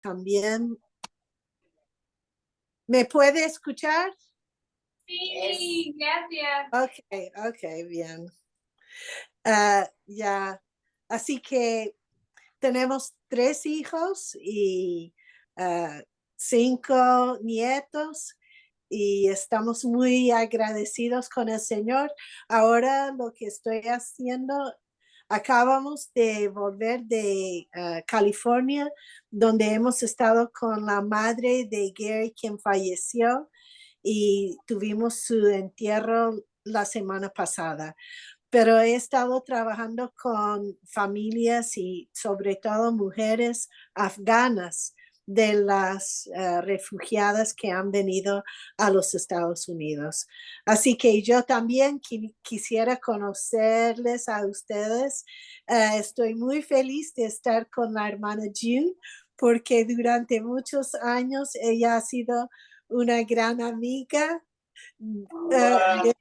también. ¿Me puede escuchar? Sí, gracias. Ok, bien. Ya, así que tenemos 3 hijos y 5 nietos y estamos muy agradecidos con el Señor. Ahora lo que estoy haciendo, acabamos de volver de California, donde hemos estado con la madre de Gary, quien falleció, y tuvimos su entierro la semana pasada. Pero he estado trabajando con familias y sobre todo mujeres afganas de las refugiadas que han venido a los Estados Unidos. Así que yo también quisiera conocerles a ustedes. Estoy muy feliz de estar con la hermana June porque durante muchos años ella ha sido una gran amiga de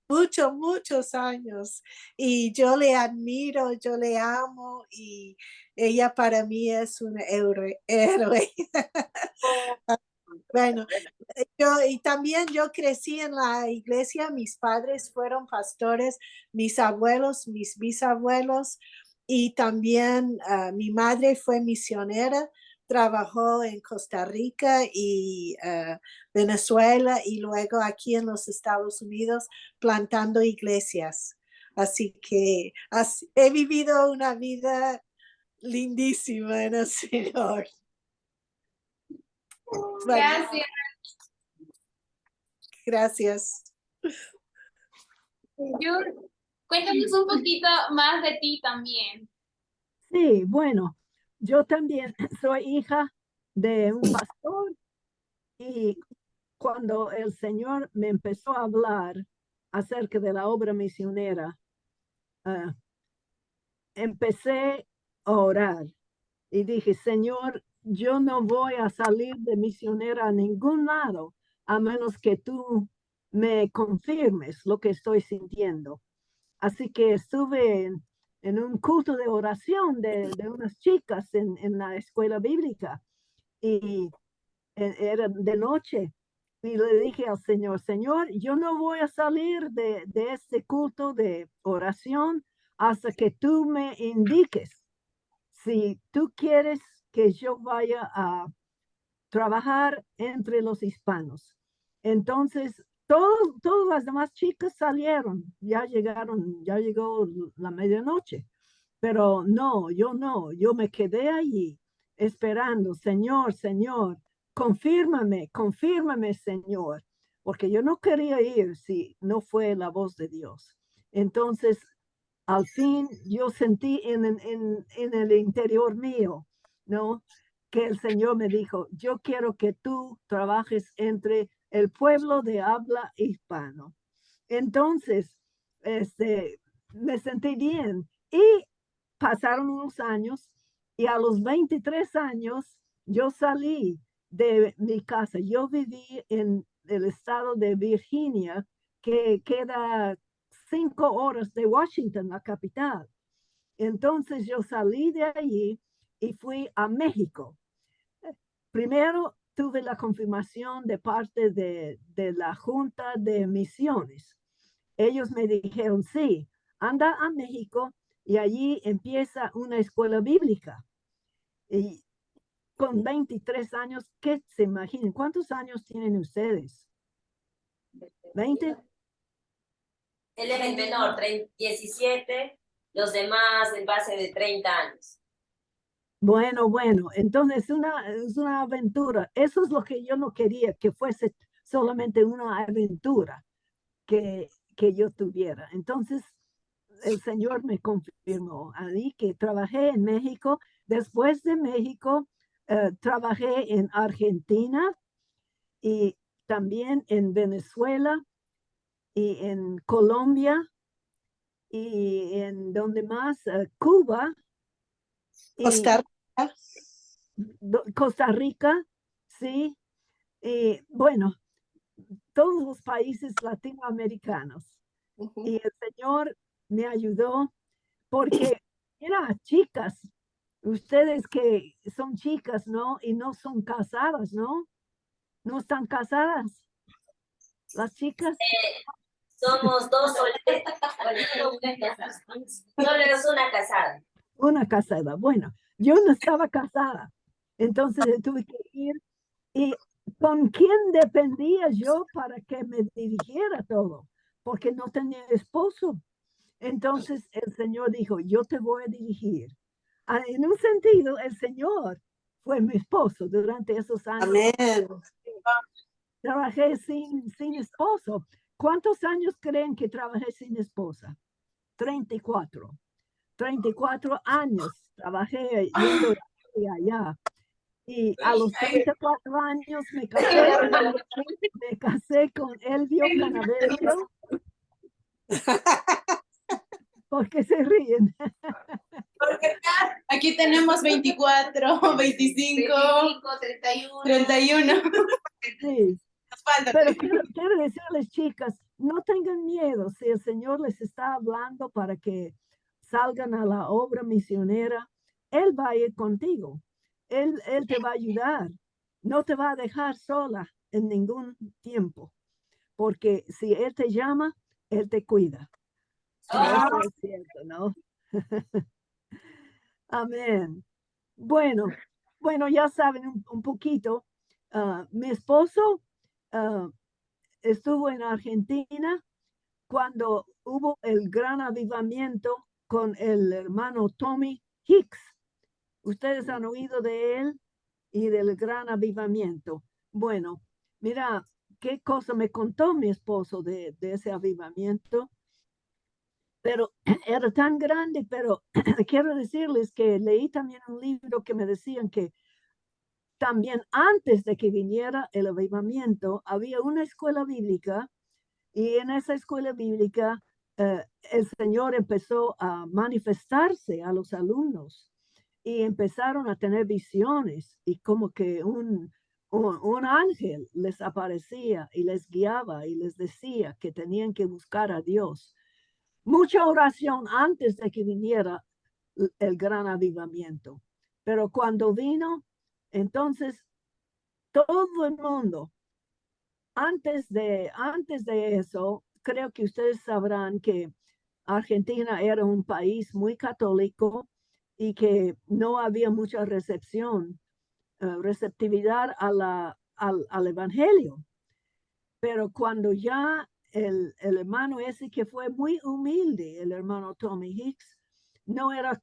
muchos años y yo le admiro, yo le amo y ella para mí es un héroe. Bueno, y también yo crecí en la iglesia, mis padres fueron pastores, mis abuelos, mis bisabuelos y también mi madre fue misionera, trabajó en Costa Rica y Venezuela y luego aquí en los Estados Unidos plantando iglesias. Así que he vivido una vida lindísima en el Señor. Gracias. Gracias. Cuéntanos un poquito más de ti también. Sí, bueno, yo también soy hija de un pastor y cuando el Señor me empezó a hablar acerca de la obra misionera, ah, empecé a orar y dije, Señor, yo no voy a salir de misionera a ningún lado a menos que tú me confirmes lo que estoy sintiendo. Así que estuve en un culto de oración de unas chicas en la escuela bíblica y era de noche. Y le dije al Señor, Señor, yo no voy a salir de este culto de oración hasta que tú me indiques si tú quieres que yo vaya a trabajar entre los hispanos. Entonces, todas las demás chicas salieron, ya llegaron, ya llegó la medianoche, pero no, yo me quedé allí esperando, Señor, Señor, confírmame, Señor, porque yo no quería ir si no fue la voz de Dios. Entonces, al fin yo sentí en el interior mío, ¿no? Que el Señor me dijo, yo quiero que tú trabajes entre el pueblo de habla hispano. Entonces, me sentí bien y pasaron unos años y a los 23 años yo salí de mi casa. Yo viví en el estado de Virginia, que queda 5 horas de Washington, la capital. Entonces yo salí de allí y fui a México. Primero tuve la confirmación de parte de la Junta de Misiones. Ellos me dijeron, sí, anda a México y allí empieza una escuela bíblica. Y con 23 años, ¿qué se imaginen? ¿Cuántos años tienen ustedes? ¿20? Él es el menor, 17, los demás en base de 30 años. Bueno, entonces es una aventura. Eso es lo que yo no quería, que fuese solamente una aventura que yo tuviera. Entonces, el Señor me confirmó ahí que trabajé en México. Después de México, trabajé en Argentina y también en Venezuela y en Colombia y en donde más, Cuba y Costa Rica. Costa Rica, sí. Y bueno, todos los países latinoamericanos. Y el Señor me ayudó porque eran chicas Ustedes que son chicas, ¿no? Y no son casadas, ¿no? ¿No están casadas las chicas? Somos dos solteras. Solo es una casada. Una casada. Bueno, yo no estaba casada, entonces tuve que ir. ¿Y con quién dependía yo para que me dirigiera todo? Porque no tenía esposo. Entonces el Señor dijo, yo te voy a dirigir. En un sentido, el Señor fue mi esposo durante esos años. Amén. Trabajé sin esposo. ¿Cuántos años creen que trabajé sin esposa? 34. 34 años trabajé yendo de allá. Y a los 34 años me casé con Elvio Canaverio. ¿Por qué se ríen? Aquí tenemos 24, 25, 31. Sí. Nos falta. Pero quiero decirles, chicas, no tengan miedo si el Señor les está hablando para que salgan a la obra misionera. Él va a ir contigo. Él te va a ayudar. No te va a dejar sola en ningún tiempo, porque si Él te llama, Él te cuida. Eso es cierto, ¿no? Amén. Bueno, ya saben un poquito. Mi esposo estuvo en Argentina cuando hubo el gran avivamiento con el hermano Tommy Hicks. Ustedes han oído de él y del gran avivamiento. Bueno, mira, qué cosa me contó mi esposo de ese avivamiento. Pero era tan grande, pero quiero decirles que leí también un libro que me decían que también antes de que viniera el avivamiento, había una escuela bíblica y en esa escuela bíblica el Señor empezó a manifestarse a los alumnos y empezaron a tener visiones y como que un ángel les aparecía y les guiaba y les decía que tenían que buscar a Dios. Mucha oración antes de que viniera el gran avivamiento. Pero cuando vino, entonces todo el mundo, antes de eso, creo que ustedes sabrán que Argentina era un país muy católico y que no había mucha receptividad al evangelio. Pero cuando ya el hermano ese que fue muy humilde, el hermano Tommy Hicks, no era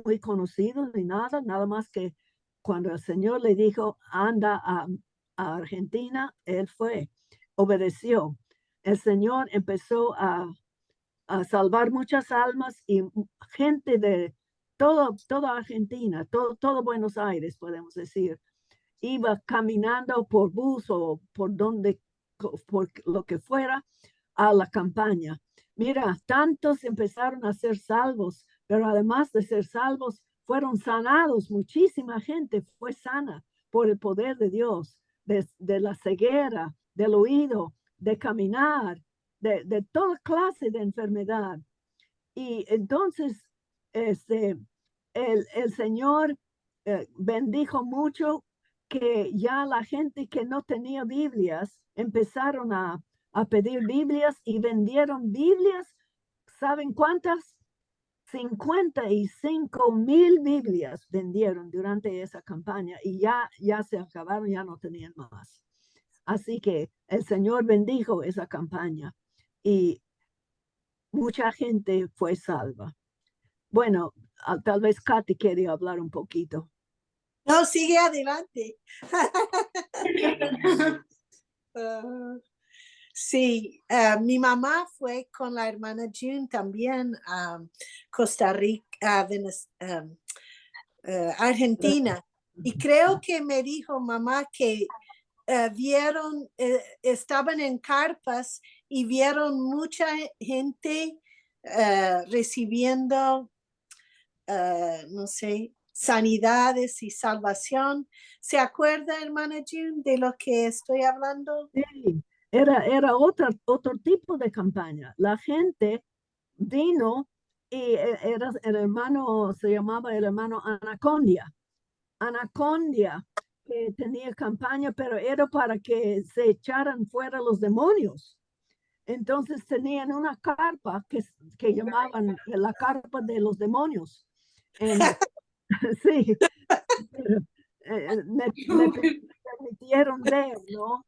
muy conocido ni nada más que cuando el Señor le dijo, anda a Argentina, él fue, obedeció. El Señor empezó a salvar muchas almas y gente de toda Argentina, todo Buenos Aires, podemos decir, iba caminando por bus o por lo que fuera a la campaña. Mira, tantos empezaron a ser salvos, pero además de ser salvos, fueron sanados. Muchísima gente fue sana por el poder de Dios, de la ceguera, del oído, de caminar, de toda clase de enfermedad. Y entonces, el Señor bendijo mucho que ya la gente que no tenía Biblias empezaron a pedir Biblias y vendieron Biblias. ¿Saben cuántas? 55,000 Biblias vendieron durante esa campaña y ya se acabaron, ya no tenían más. Así que el Señor bendijo esa campaña y mucha gente fue salva. Bueno, tal vez Katy quería hablar un poquito. No, sigue adelante. Sí, mi mamá fue con la hermana June también a Costa Rica, Argentina. Y creo que me dijo mamá que vieron, estaban en carpas y vieron mucha gente recibiendo, no sé, sanidades y salvación. ¿Se acuerda, hermana June, de lo que estoy hablando? Sí, era otro tipo de campaña. La gente vino y era el hermano, se llamaba el hermano Anacondia. Anacondia, que tenía campaña, pero era para que se echaran fuera los demonios. Entonces tenían una carpa que llamaban la carpa de los demonios. Sí, me permitieron ver, ¿no?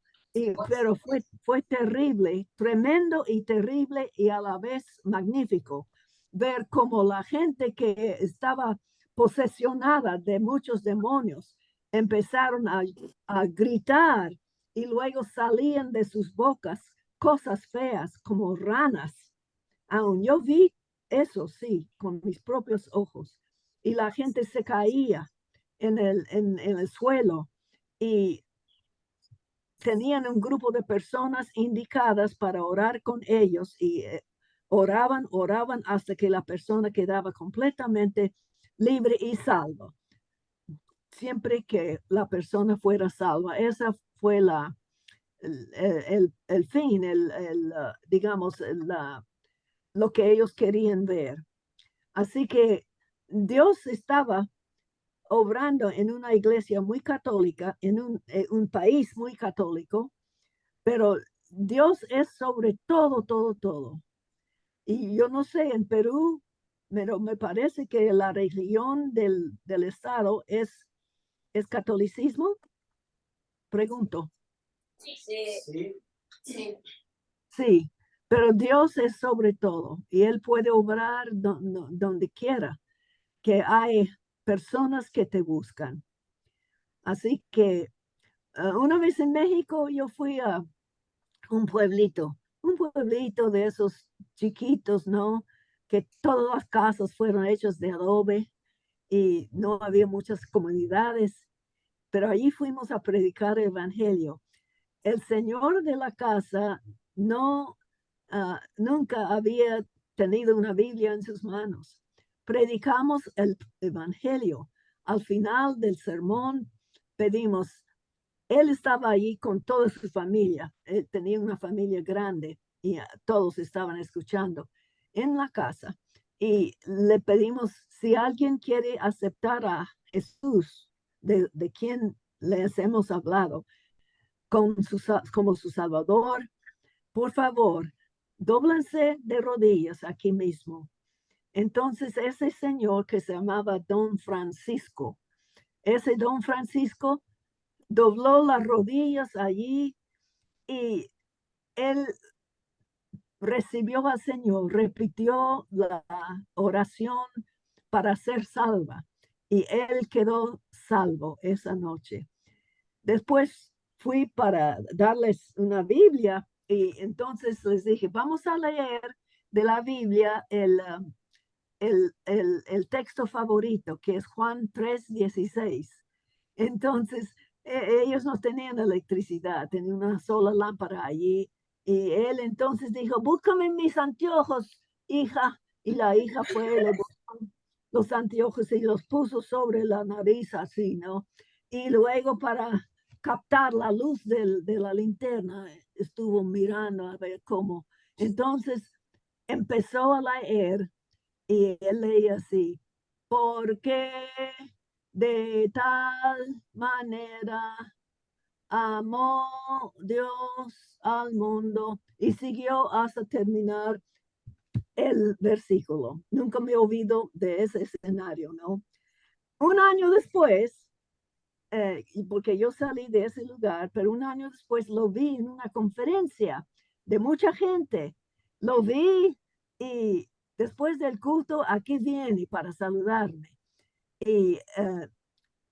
Pero fue terrible, tremendo y terrible y a la vez magnífico ver cómo la gente que estaba posesionada de muchos demonios empezaron a gritar y luego salían de sus bocas cosas feas como ranas. Aún yo vi eso, sí, con mis propios ojos. Y la gente se caía en el suelo y tenían un grupo de personas indicadas para orar con ellos y oraban hasta que la persona quedaba completamente libre y salva. Siempre que la persona fuera salva, esa fue el fin, digamos, lo que ellos querían ver. Así que Dios estaba obrando en una iglesia muy católica, en un país muy católico, pero Dios es sobre todo, todo, todo. Y yo no sé, en Perú, pero me parece que la religión del Estado es catolicismo. Pregunto. Sí. Sí. Sí. Sí, pero Dios es sobre todo y Él puede obrar donde quiera, que hay personas que te buscan. Así que una vez en México yo fui a un pueblito de esos chiquitos, ¿no? Que todas las casas fueron hechas de adobe y no había muchas comunidades, pero allí fuimos a predicar el evangelio. El señor de la casa nunca había tenido una Biblia en sus manos. Predicamos el evangelio. Al final del sermón pedimos, él estaba allí con toda su familia. Él tenía una familia grande y todos estaban escuchando en la casa. Y le pedimos, si alguien quiere aceptar a Jesús, de quien les hemos hablado, como su Salvador, por favor, dóblense de rodillas aquí mismo. Entonces ese señor que se llamaba Don Francisco, ese Don Francisco dobló las rodillas allí y él recibió al Señor, repitió la oración para ser salva y él quedó salvo esa noche. Después fui para darles una Biblia y entonces les dije, vamos a leer de la Biblia el texto favorito, que es Juan 3:16. Entonces, ellos no tenían electricidad, tenían una sola lámpara allí. Y él entonces dijo, búscame mis anteojos, hija. Y la hija fue, le buscó los anteojos y los puso sobre la nariz así, ¿no? Y luego para captar la luz de la linterna, estuvo mirando a ver cómo. Entonces empezó a leer y él leía así, porque de tal manera amó Dios al mundo y siguió hasta terminar el versículo. Nunca me he olvidado de ese escenario, ¿no? Un año después, porque yo salí de ese lugar, pero un año después lo vi en una conferencia de mucha gente. Lo vi y después del culto aquí viene para saludarme. Y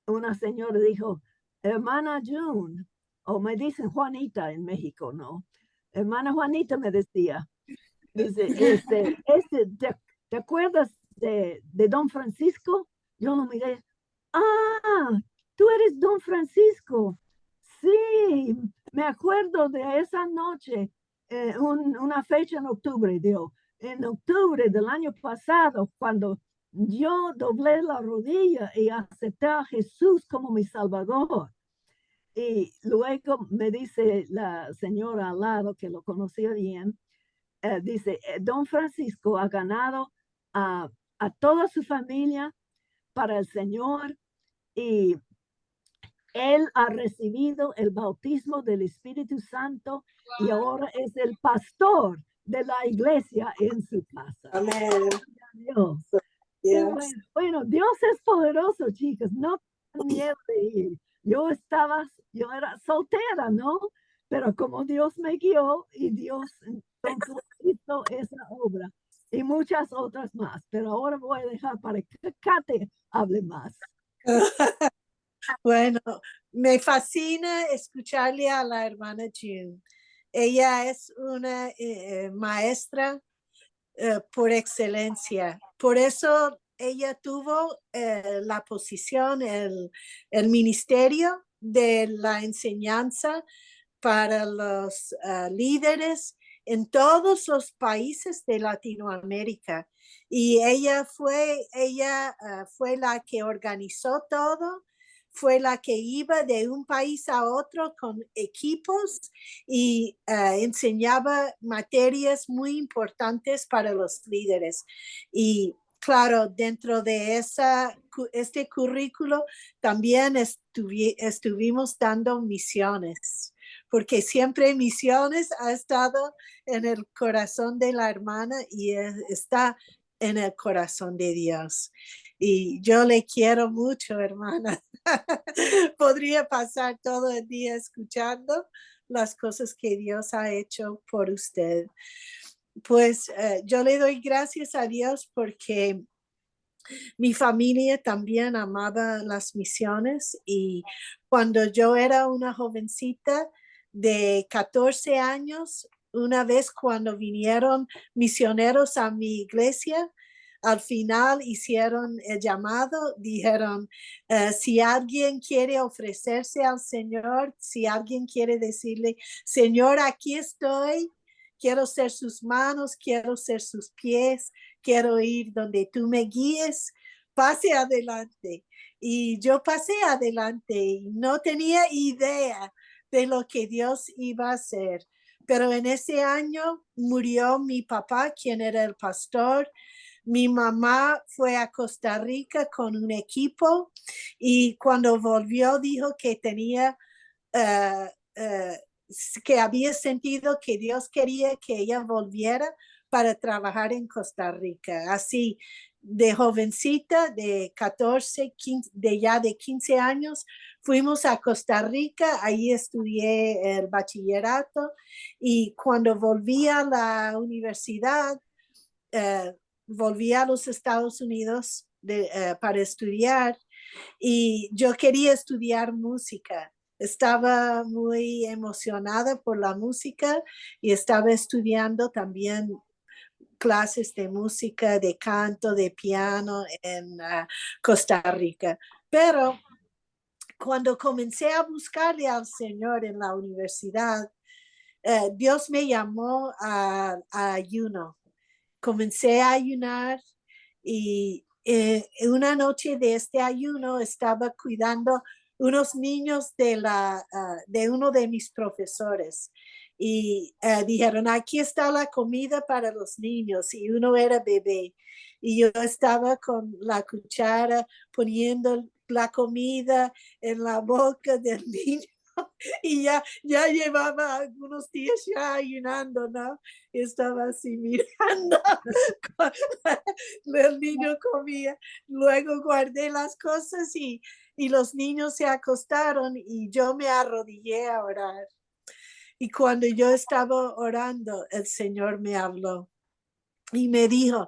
una señora dijo, hermana June, o me dicen Juanita en México, ¿no? Hermana Juanita me decía, dice, ¿te acuerdas de Don Francisco? Yo lo miré, ah, tú eres Don Francisco. Sí, me acuerdo de esa noche, una fecha en octubre, digo, en octubre del año pasado, cuando yo doblé la rodilla y acepté a Jesús como mi Salvador. Y luego me dice la señora al lado, que lo conocía bien, dice, Don Francisco ha ganado a toda su familia para el Señor, y él ha recibido el bautismo del Espíritu Santo y ahora es el pastor de la iglesia en su casa. Amén. Dios. Yes. Bueno, Dios es poderoso, chicos. No tengan miedo de ir. Yo era soltera, ¿no? Pero como Dios me guió y Dios entonces hizo esa obra y muchas otras más. Pero ahora voy a dejar para que Kate hable más. Bueno, me fascina escucharle a la hermana June. Ella es una maestra por excelencia. Por eso ella tuvo la posición, el ministerio de la enseñanza para los líderes en todos los países de Latinoamérica. Y ella fue la que organizó todo, fue la que iba de un país a otro con equipos y enseñaba materias muy importantes para los líderes. Y claro, dentro de este currículo también estuvimos dando misiones, porque siempre misiones ha estado en el corazón de la hermana y está en el corazón de Dios. Y yo le quiero mucho, hermana. Podría pasar todo el día escuchando las cosas que Dios ha hecho por usted. Pues yo le doy gracias a Dios porque mi familia también amaba las misiones, y cuando yo era una jovencita de 14 años, una vez cuando vinieron misioneros a mi iglesia, al final hicieron el llamado, dijeron, si alguien quiere ofrecerse al Señor, si alguien quiere decirle, Señor, aquí estoy, quiero ser sus manos, quiero ser sus pies, quiero ir donde tú me guíes, pase adelante. Y yo pasé adelante y no tenía idea de lo que Dios iba a hacer. Pero en ese año murió mi papá, quien era el pastor. Mi mamá fue a Costa Rica con un equipo y cuando volvió dijo que tenía que había sentido que Dios quería que ella volviera para trabajar en Costa Rica. Así, de jovencita, de 14, 15, de 15 años, fuimos a Costa Rica, ahí estudié el bachillerato, y cuando volví a la universidad, volví a los Estados Unidos para estudiar, y yo quería estudiar música. Estaba muy emocionada por la música y estaba estudiando también clases de música, de canto, de piano en Costa Rica. Pero cuando comencé a buscarle al Señor en la universidad, Dios me llamó a ayuno. Comencé a ayunar y una noche de este ayuno estaba cuidando unos niños de uno de mis profesores, y dijeron, aquí está la comida para los niños, y uno era bebé y yo estaba con la cuchara poniendo la comida en la boca del niño y ya llevaba algunos días ya ayunando, ¿no? Estaba así mirando, el niño comía, luego guardé las cosas y los niños se acostaron y yo me arrodillé a orar. Y cuando yo estaba orando, el Señor me habló y me dijo,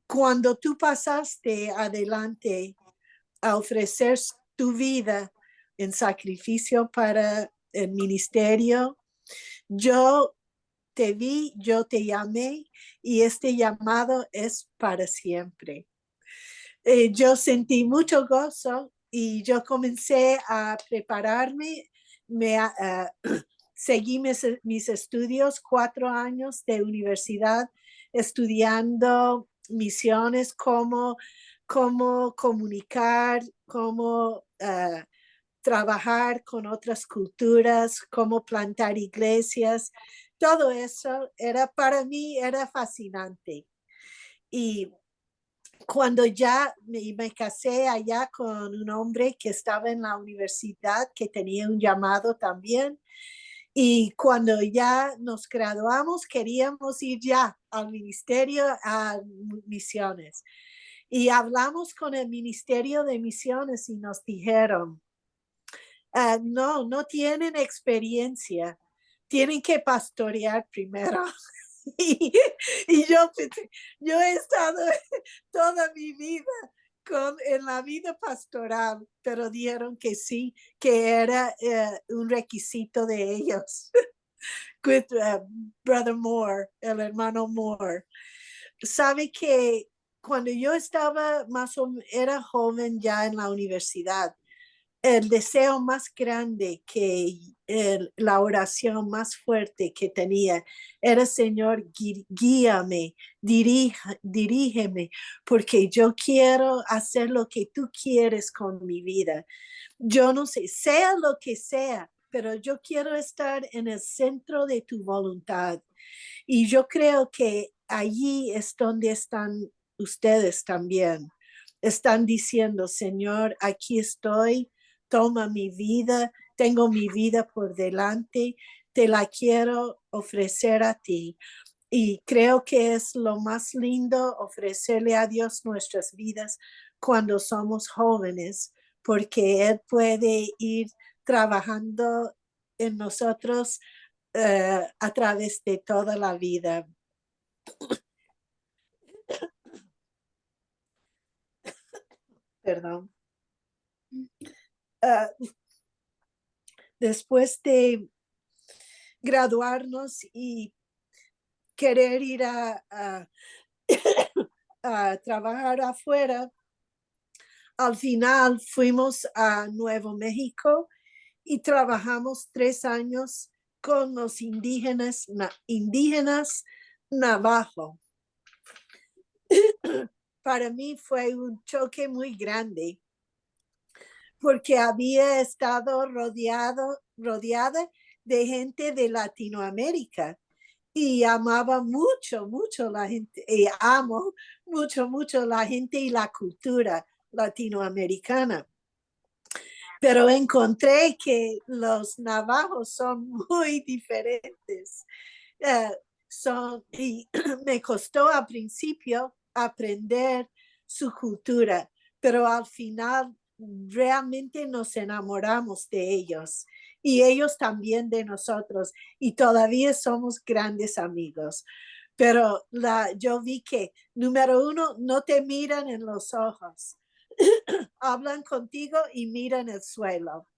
cuando tú pasaste adelante a ofrecer tu vida en sacrificio para el ministerio, yo te vi, yo te llamé y este llamado es para siempre. Yo sentí mucho gozo y yo comencé a prepararme, seguí mis estudios, 4 años de universidad estudiando misiones, cómo comunicar, cómo trabajar con otras culturas, cómo plantar iglesias. Todo eso para mí era fascinante. Y cuando ya me casé allá con un hombre que estaba en la universidad, que tenía un llamado también. Y cuando ya nos graduamos, queríamos ir ya al ministerio, a misiones. Y hablamos con el Ministerio de Misiones y nos dijeron, no tienen experiencia, tienen que pastorear primero. Y, y yo he estado toda mi vida en la vida pastoral, pero dijeron que sí, que era un requisito de ellos. With Brother Moore, el hermano Moore. Sabe que cuando yo estaba era joven ya en la universidad, el deseo más grande la oración más fuerte que tenía era, Señor, guíame, dirígeme, porque yo quiero hacer lo que tú quieres con mi vida. Yo no sé, sea lo que sea, pero yo quiero estar en el centro de tu voluntad. Y yo creo que allí es donde están ustedes también. Están diciendo, Señor, aquí estoy, toma mi vida, tengo mi vida por delante, te la quiero ofrecer a ti. Y creo que es lo más lindo ofrecerle a Dios nuestras vidas cuando somos jóvenes, porque Él puede ir trabajando en nosotros a través de toda la vida. Perdón. Después de graduarnos y querer ir a trabajar afuera, al final fuimos a Nuevo México y trabajamos 3 años con los indígenas navajo. Para mí fue un choque muy grande porque había estado rodeada de gente de Latinoamérica y amaba mucho la gente, y amo mucho la gente y la cultura latinoamericana. Pero encontré que los navajos son muy diferentes. Y me costó al principio aprender su cultura, pero al final realmente nos enamoramos de ellos y ellos también de nosotros y todavía somos grandes amigos. Pero yo vi que, número 1, no te miran en los ojos. Hablan contigo y miran el suelo.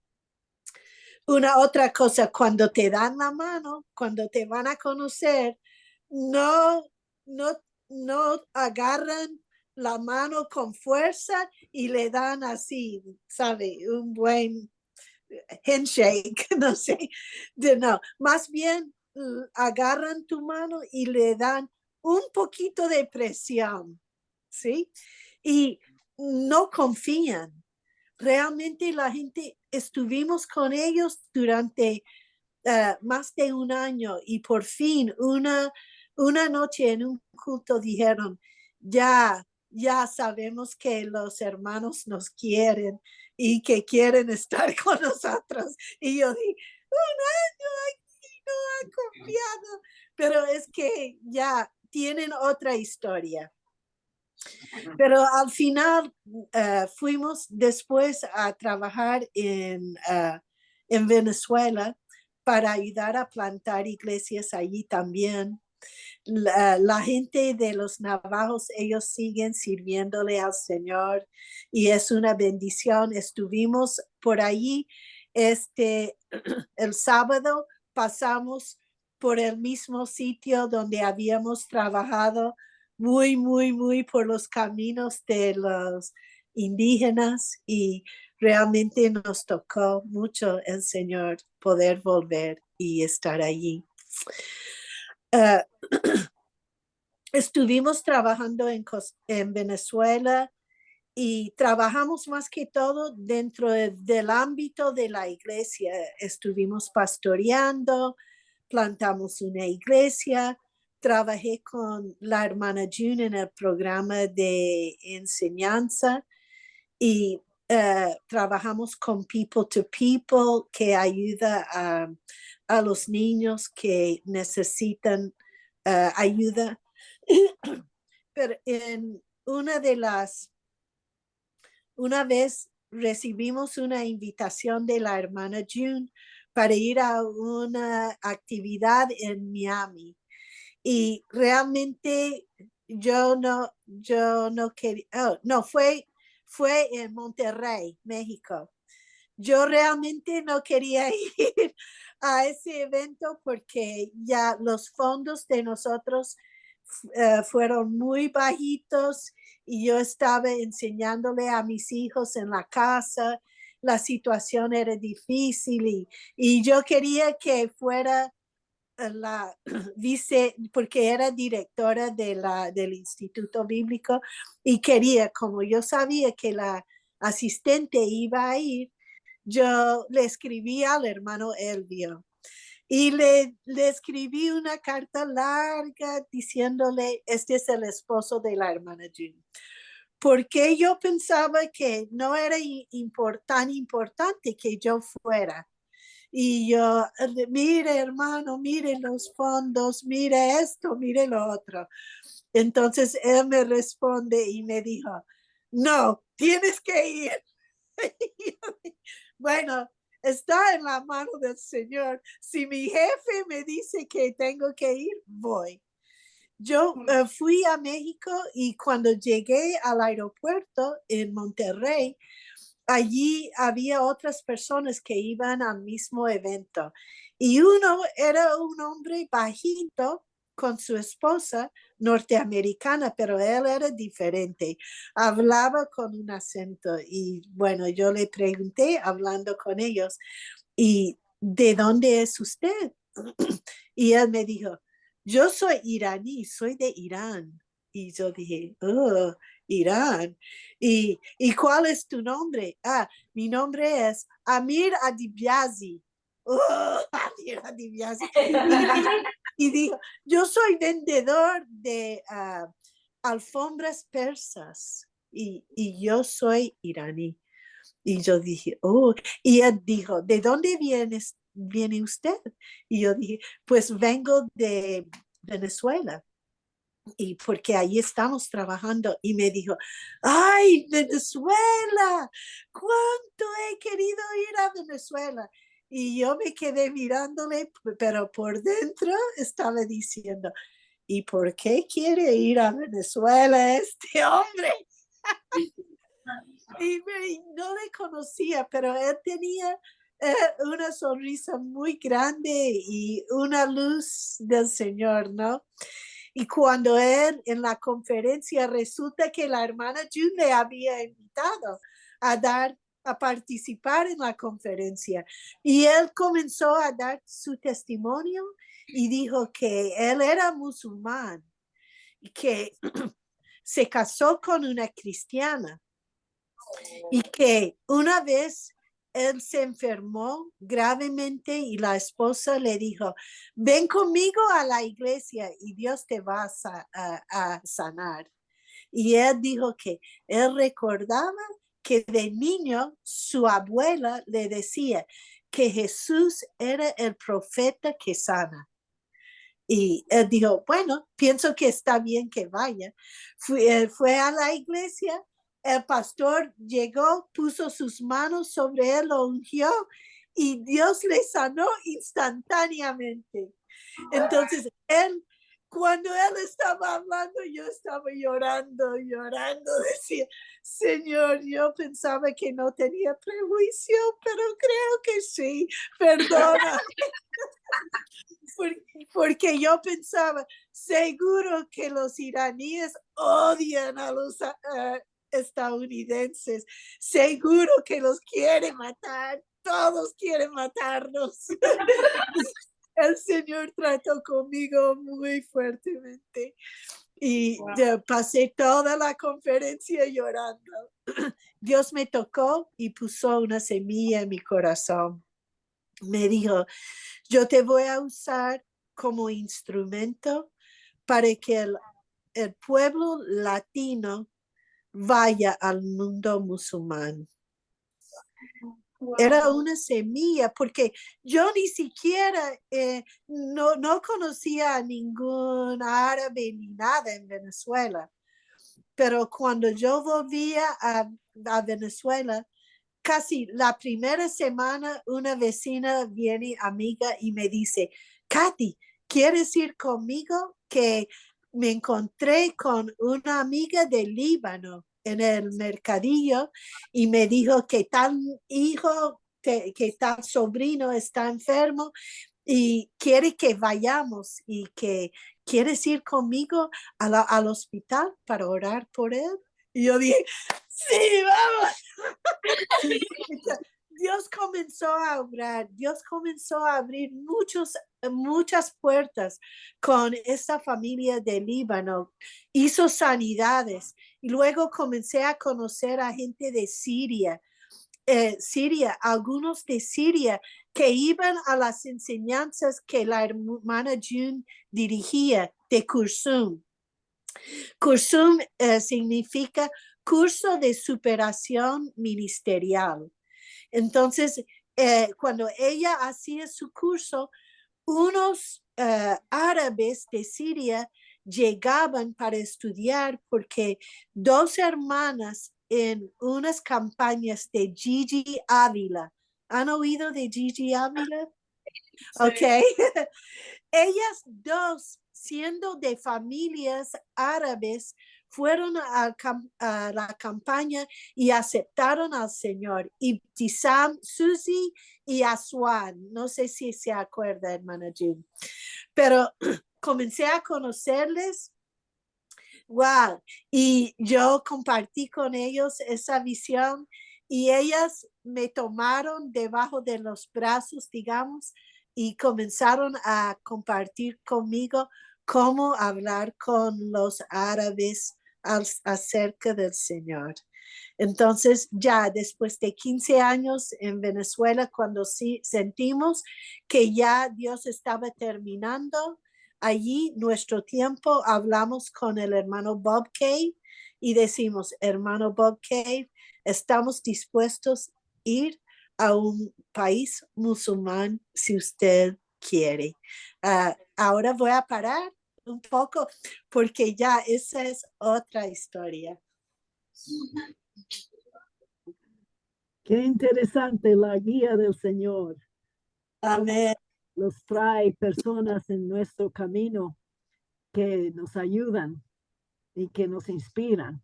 Una otra cosa, cuando te dan la mano, cuando te van a conocer, no agarran la mano con fuerza y le dan así, ¿sabe? Un buen handshake, no sé. No, más bien agarran tu mano y le dan un poquito de presión, ¿sí? Y no confían. Realmente la gente, estuvimos con ellos durante más de un año y por fin una noche en un culto dijeron, ya sabemos que los hermanos nos quieren y que quieren estar con nosotros. Y yo dije, un año aquí no han confiado, pero es que ya tienen otra historia. Pero al final fuimos después a trabajar en Venezuela para ayudar a plantar iglesias allí también. La gente de los navajos, ellos siguen sirviéndole al Señor y es una bendición. Estuvimos por allí el sábado, pasamos por el mismo sitio donde habíamos trabajado muy por los caminos de los indígenas y realmente nos tocó mucho el Señor poder volver y estar allí. Estuvimos trabajando en Venezuela y trabajamos más que todo dentro del ámbito de la iglesia. Estuvimos pastoreando, plantamos una iglesia, trabajé con la hermana June en el programa de enseñanza y trabajamos con People to People, que ayuda a los niños que necesitan ayuda. Pero en una vez recibimos una invitación de la hermana June para ir a una actividad en Miami. Y realmente yo no quería, no, fue en Monterrey, México. Yo realmente no quería ir a ese evento porque ya los fondos de nosotros fueron muy bajitos y yo estaba enseñándole a mis hijos en la casa. La situación era difícil y yo quería que fuera la porque era directora del Instituto Bíblico y quería, como yo sabía que la asistente iba a ir, yo le escribí al hermano Elvio y le escribí una carta larga diciéndole, este es el esposo de la hermana June. Porque yo pensaba que no era tan importante que yo fuera. Y yo, mire hermano, mire los fondos, mire esto, mire lo otro. Entonces él me responde y me dijo, no, tienes que ir. Bueno, está en la mano del Señor. Si mi jefe me dice que tengo que ir, voy. Yo fui a México y cuando llegué al aeropuerto en Monterrey, allí había otras personas que iban al mismo evento. Y uno era un hombre bajito con su esposa norteamericana, pero él era diferente. Hablaba con un acento y bueno, yo le pregunté hablando con ellos, ¿y de dónde es usted? Y él me dijo, yo soy iraní, soy de Irán. Y yo dije, oh, Irán. ¿Y cuál es tu nombre? Ah, mi nombre es Amir Adibiazi. Oh, Amir Adibiazi. Y dijo, yo soy vendedor de alfombras persas y yo soy iraní. Y yo dije, oh, y él dijo, ¿de dónde viene usted? Y yo dije, pues vengo de Venezuela. Y porque ahí estamos trabajando. Y me dijo, ay, Venezuela, cuánto he querido ir a Venezuela. Y yo me quedé mirándole, pero por dentro estaba diciendo, ¿y por qué quiere ir a Venezuela este hombre? Y no le conocía, pero él tenía una sonrisa muy grande y una luz del Señor, ¿no? Y cuando él en la conferencia resulta que la hermana June le había invitado a participar en la conferencia y él comenzó a dar su testimonio y dijo que él era musulmán y que se casó con una cristiana y que una vez él se enfermó gravemente y la esposa le dijo, ven conmigo a la iglesia y Dios te va a sanar. Y él dijo que él recordaba que de niño su abuela le decía que Jesús era el profeta que sana. Y él dijo, bueno, pienso que está bien que vaya. Fue a la iglesia, el pastor llegó, puso sus manos sobre él, lo ungió y Dios le sanó instantáneamente. Entonces, cuando él estaba hablando, yo estaba llorando, decía, Señor, yo pensaba que no tenía prejuicio, pero creo que sí, perdona. Porque yo pensaba, seguro que los iraníes odian a los estadounidenses, seguro que los quieren matar, todos quieren matarnos. El Señor trató conmigo muy fuertemente y pasé toda la conferencia llorando. Dios me tocó y puso una semilla en mi corazón. Me dijo, yo te voy a usar como instrumento para que el pueblo latino vaya al mundo musulmán. Era una semilla, porque yo ni siquiera no conocía a ningún árabe ni nada en Venezuela. Pero cuando yo volvía a Venezuela, casi la primera semana, una vecina viene, amiga, y me dice, Katy, ¿quieres ir conmigo? Que me encontré con una amiga del Líbano en el mercadillo y me dijo que tal hijo, que tal sobrino está enfermo y quiere que vayamos y que quieres ir conmigo al hospital para orar por él. Y yo dije, sí, vamos. Dios comenzó a obrar, Dios comenzó a abrir muchas puertas con esta familia de Líbano, hizo sanidades y luego comencé a conocer a gente de Siria, algunos de Siria que iban a las enseñanzas que la hermana June dirigía de Kursum. Kursum significa curso de superación ministerial. Entonces, cuando ella hacía su curso, unos árabes de Siria llegaban para estudiar porque dos hermanas en unas campañas de Gigi Ávila. ¿Han oído de Gigi Ávila? Sí. Ok. Ellas dos, siendo de familias árabes, fueron a la campaña y aceptaron al Señor. Ibtisam, Susi y Aswan. No sé si se acuerda, hermana June. Pero comencé a conocerles. Wow. Y yo compartí con ellos esa visión y ellas me tomaron debajo de los brazos, digamos, y comenzaron a compartir conmigo cómo hablar con los árabes acerca del Señor. Entonces, ya después de 15 años en Venezuela, cuando sí sentimos que ya Dios estaba terminando allí nuestro tiempo, hablamos con el hermano Bob Cave y decimos, hermano Bob Cave, estamos dispuestos a ir a un país musulmán si usted quiere. Ahora voy a parar un poco porque ya esa es otra historia. Qué interesante la guía del Señor. Amén. Los trae personas en nuestro camino que nos ayudan y que nos inspiran.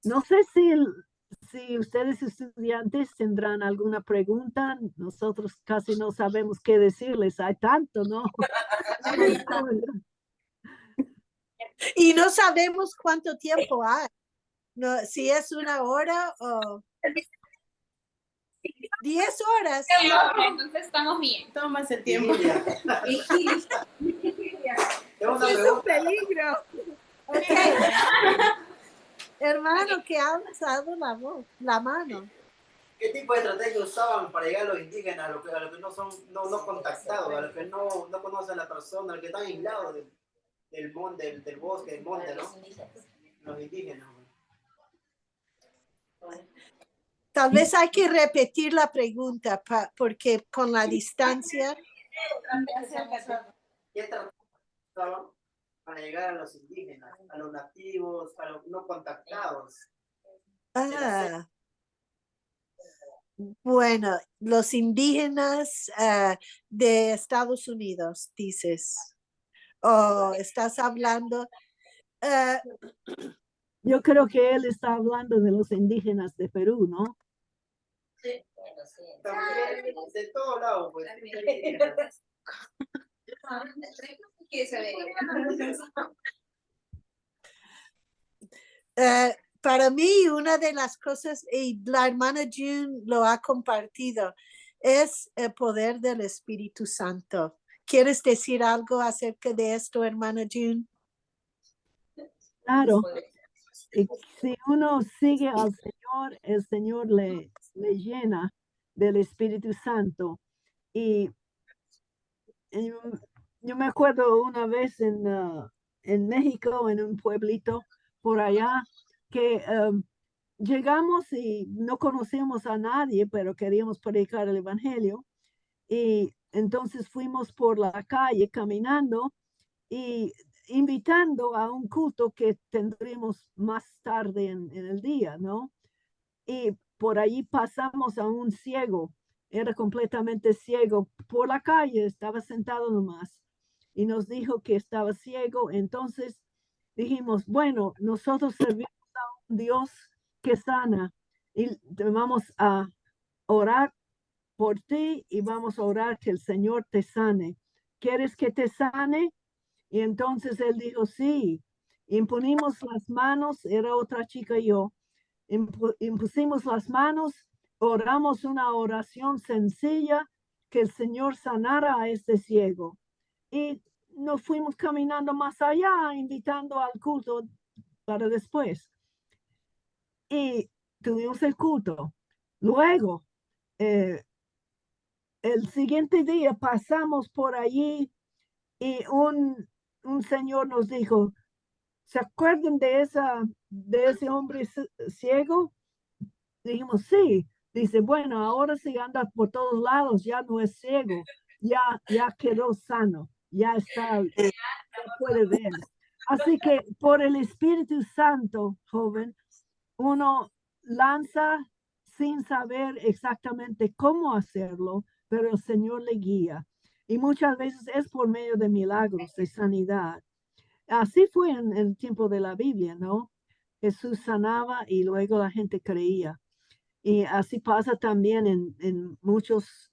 No sé si ustedes estudiantes tendrán alguna pregunta. Nosotros casi no sabemos qué decirles. Hay tanto, ¿no? Y no sabemos cuánto tiempo hay. No, si es 1 hora o 10 horas. Entonces estamos bien. Tomas el tiempo. Es un peligro. Okay. Hermano, que ha alzado la mano. ¿Qué tipo de estrategia usaban para llegar a los indígenas, a los que no son no contactados, a los que no conocen a la persona, a los que están aislados del monte, del bosque, del monte, ¿no? Los indígenas. Tal vez hay que repetir la pregunta porque con la distancia. ¿Qué trataban para llegar a los indígenas, a los nativos, a los no contactados? Bueno, los indígenas de Estados Unidos, dices. ¿O estás hablando? Yo creo que él está hablando de los indígenas de Perú, ¿no? Sí, también de todo lado, pues. Para mí, una de las cosas, y la hermana June lo ha compartido, es el poder del Espíritu Santo. ¿Quieres decir algo acerca de esto, hermana June? Claro. Y si uno sigue al Señor, el Señor le llena del Espíritu Santo. Y yo me acuerdo una vez en México, en un pueblito por allá, que llegamos y no conocíamos a nadie, pero queríamos predicar el evangelio. Y entonces fuimos por la calle caminando y invitando a un culto que tendremos más tarde en el día, ¿no? Y por allí pasamos a un ciego, era completamente ciego, por la calle, estaba sentado nomás y nos dijo que estaba ciego. Entonces dijimos, bueno, nosotros servimos a un Dios que sana y vamos a orar por ti y vamos a orar que el Señor te sane. ¿Quieres que te sane? Y entonces él dijo, sí. Imponimos las manos, era otra chica y yo. Impusimos las manos, oramos una oración sencilla que el Señor sanara a este ciego. Y nos fuimos caminando más allá, invitando al culto para después. Y tuvimos el culto. Luego, eh, el siguiente día pasamos por allí y un señor nos dijo, ¿se acuerdan de ese hombre ciego? Dijimos, sí. Dice, bueno, ahora sí anda por todos lados, ya no es ciego, ya quedó sano, ya está, ya puede ver. Así que por el Espíritu Santo, joven, uno lanza sin saber exactamente cómo hacerlo, pero el Señor le guía. Y muchas veces es por medio de milagros, de sanidad. Así fue en el tiempo de la Biblia, ¿no? Jesús sanaba y luego la gente creía. Y así pasa también en muchos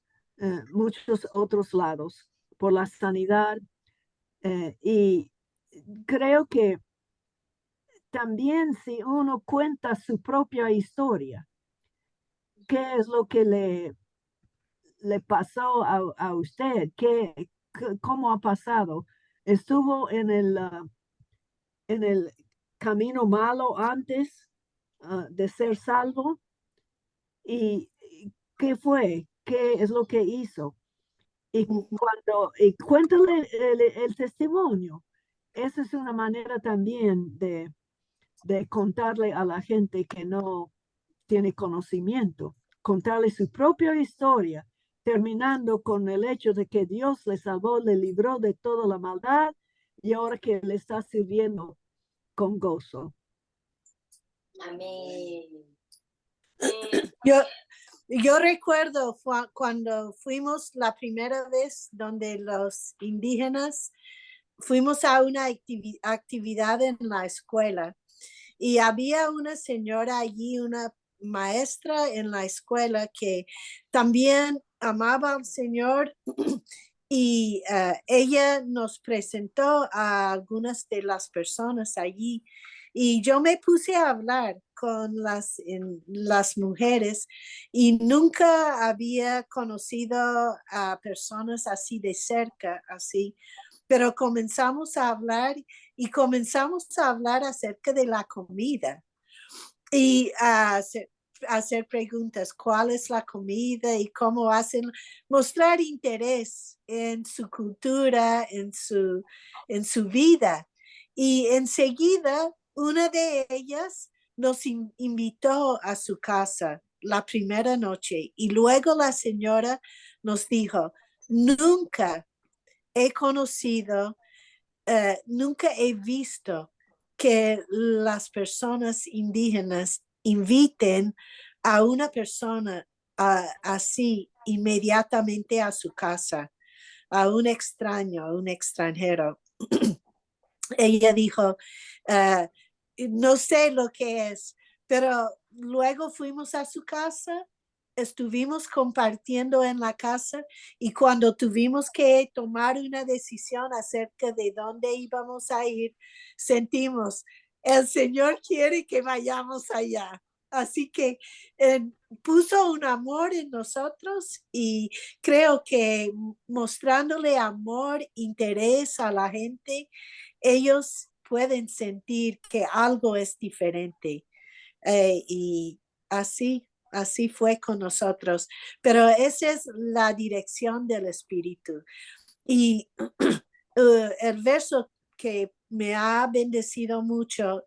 otros lados, por la sanidad. Y creo que también si uno cuenta su propia historia, qué es lo que le pasó a usted, cómo ha pasado. Estuvo en el camino malo antes de ser salvo. ¿Y qué fue? ¿Qué es lo que hizo? Y cuéntale el testimonio. Esa es una manera también de contarle a la gente que no tiene conocimiento, contarle su propia historia, terminando con el hecho de que Dios le salvó, le libró de toda la maldad y ahora que le está sirviendo con gozo. Amén. Yo recuerdo cuando fuimos la primera vez donde los indígenas fuimos a una actividad en la escuela y había una señora allí, una maestra en la escuela que también amaba al Señor y ella nos presentó a algunas de las personas allí y yo me puse a hablar con las mujeres y nunca había conocido a personas así de cerca, así, pero comenzamos a hablar y comenzamos a hablar acerca de la comida y hacer preguntas, ¿cuál es la comida y cómo hacen? Mostrar interés en su cultura, en su vida. Y enseguida, una de ellas nos invitó a su casa la primera noche y luego la señora nos dijo, nunca he conocido, nunca he visto que las personas indígenas inviten a una persona así inmediatamente a su casa, a un extraño, a un extranjero. Ella dijo, no sé lo que es, pero luego fuimos a su casa, estuvimos compartiendo en la casa y cuando tuvimos que tomar una decisión acerca de dónde íbamos a ir, sentimos, el Señor quiere que vayamos allá. Así que puso un amor en nosotros y creo que mostrándole amor, interés a la gente, ellos pueden sentir que algo es diferente. Y así fue con nosotros. Pero esa es la dirección del Espíritu. Y el verso que me ha bendecido mucho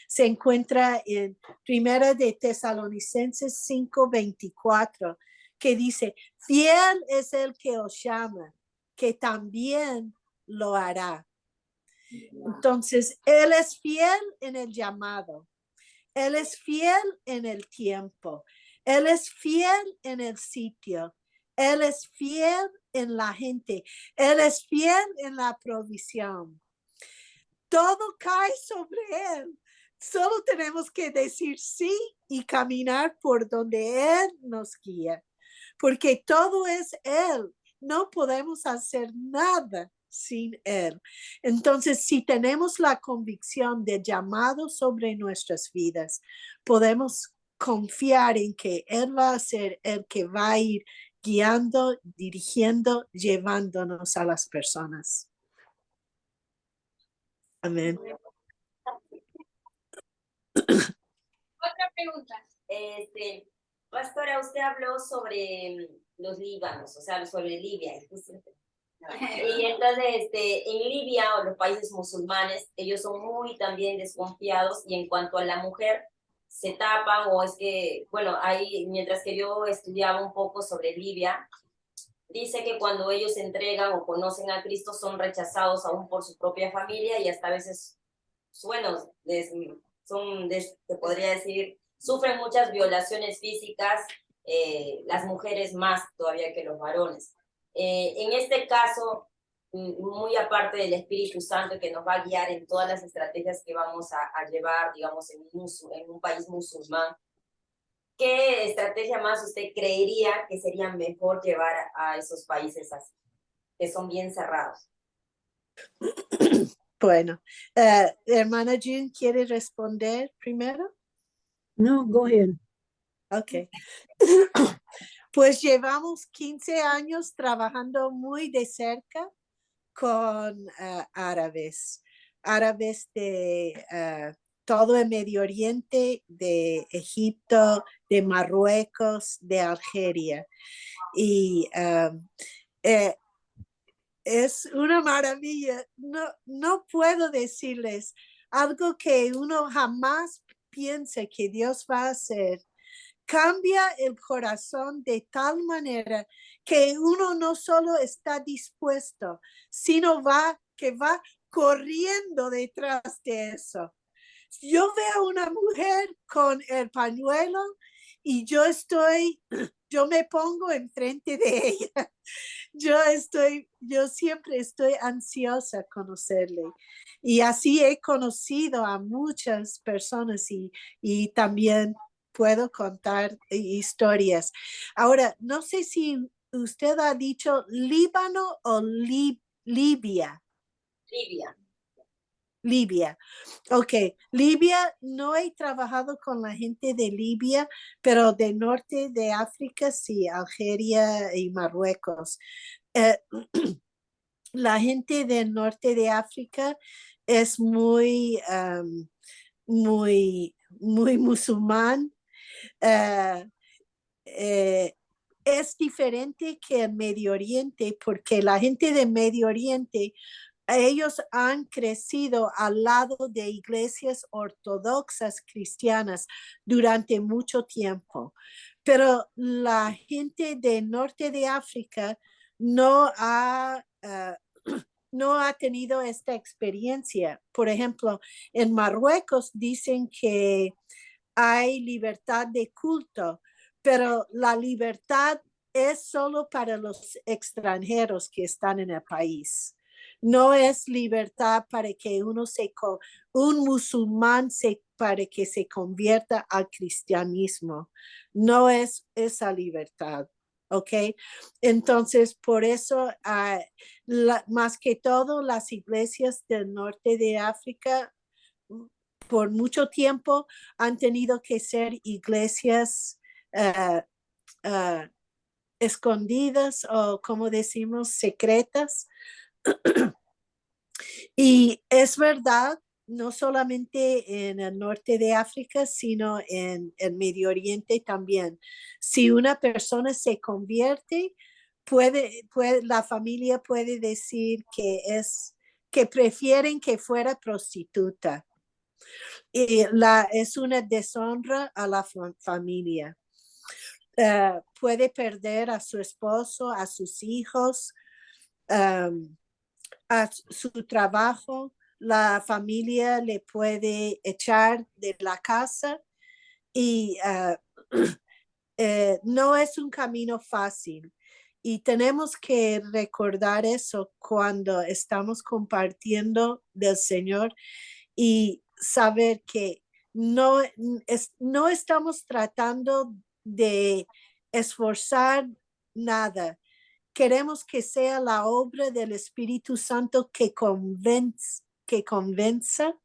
se encuentra en Primera de Tesalonicenses 5:24, que dice, fiel es el que os llama, que también lo hará. Entonces, Él es fiel en el llamado. Él es fiel en el tiempo. Él es fiel en el sitio. Él es fiel en la gente. Él es fiel en la provisión. Todo cae sobre Él. Solo tenemos que decir sí y caminar por donde Él nos guía. Porque todo es Él. No podemos hacer nada sin Él. Entonces, si tenemos la convicción de llamado sobre nuestras vidas, podemos confiar en que Él va a ser el que va a ir guiando, dirigiendo, llevándonos a las personas. Amén. Otra pregunta. Pastora, usted habló sobre los Líbanos, o sea, sobre Libia. Y entonces, en Libia o los países musulmanes, ellos son muy también desconfiados y en cuanto a la mujer, se tapan o es que, bueno, ahí, mientras que yo estudiaba un poco sobre Libia, dice que cuando ellos entregan o conocen a Cristo son rechazados aún por su propia familia y hasta a veces, bueno, se podría decir, sufren muchas violaciones físicas, las mujeres más todavía que los varones. En este caso, muy aparte del Espíritu Santo que nos va a guiar en todas las estrategias que vamos a llevar, digamos, en un país musulmán, ¿qué estrategia más usted creería que sería mejor llevar a esos países así, que son bien cerrados? Bueno, hermana Jean, ¿quiere responder primero? No, go ahead. Ok. Pues llevamos 15 años trabajando muy de cerca con árabes de todo el Medio Oriente, de Egipto, de Marruecos, de Algeria. Y es una maravilla. No puedo decirles algo que uno jamás piense que Dios va a hacer. Cambia el corazón de tal manera que uno no solo está dispuesto, sino que va corriendo detrás de eso. Yo veo a una mujer con el pañuelo y yo me pongo enfrente de ella. Yo siempre estoy ansiosa de conocerle. Y así he conocido a muchas personas y también puedo contar historias. Ahora, no sé si usted ha dicho Líbano o Libia. Libia. Ok, Libia, no he trabajado con la gente de Libia, pero del norte de África, sí, Algeria y Marruecos. La gente del norte de África es muy musulmán. Es diferente que el Medio Oriente, porque la gente del Medio Oriente, ellos han crecido al lado de iglesias ortodoxas cristianas durante mucho tiempo. Pero la gente del norte de África no ha tenido esta experiencia. Por ejemplo, en Marruecos dicen que hay libertad de culto, pero la libertad es solo para los extranjeros que están en el país. No es libertad para que un musulmán para que se convierta al cristianismo. No es esa libertad. ¿Ok? Entonces, por eso, más que todo, las iglesias del norte de África por mucho tiempo han tenido que ser iglesias escondidas o, como decimos, secretas. Y es verdad, no solamente en el norte de África, sino en el Medio Oriente también. Si una persona se convierte, la familia puede decir que prefieren que fuera prostituta. Y es una deshonra a la familia. Puede perder a su esposo, a sus hijos, a su trabajo. La familia le puede echar de la casa y no es un camino fácil. Y tenemos que recordar eso cuando estamos compartiendo del Señor y saber que no estamos tratando de esforzar nada. Queremos que sea la obra del Espíritu Santo que convenza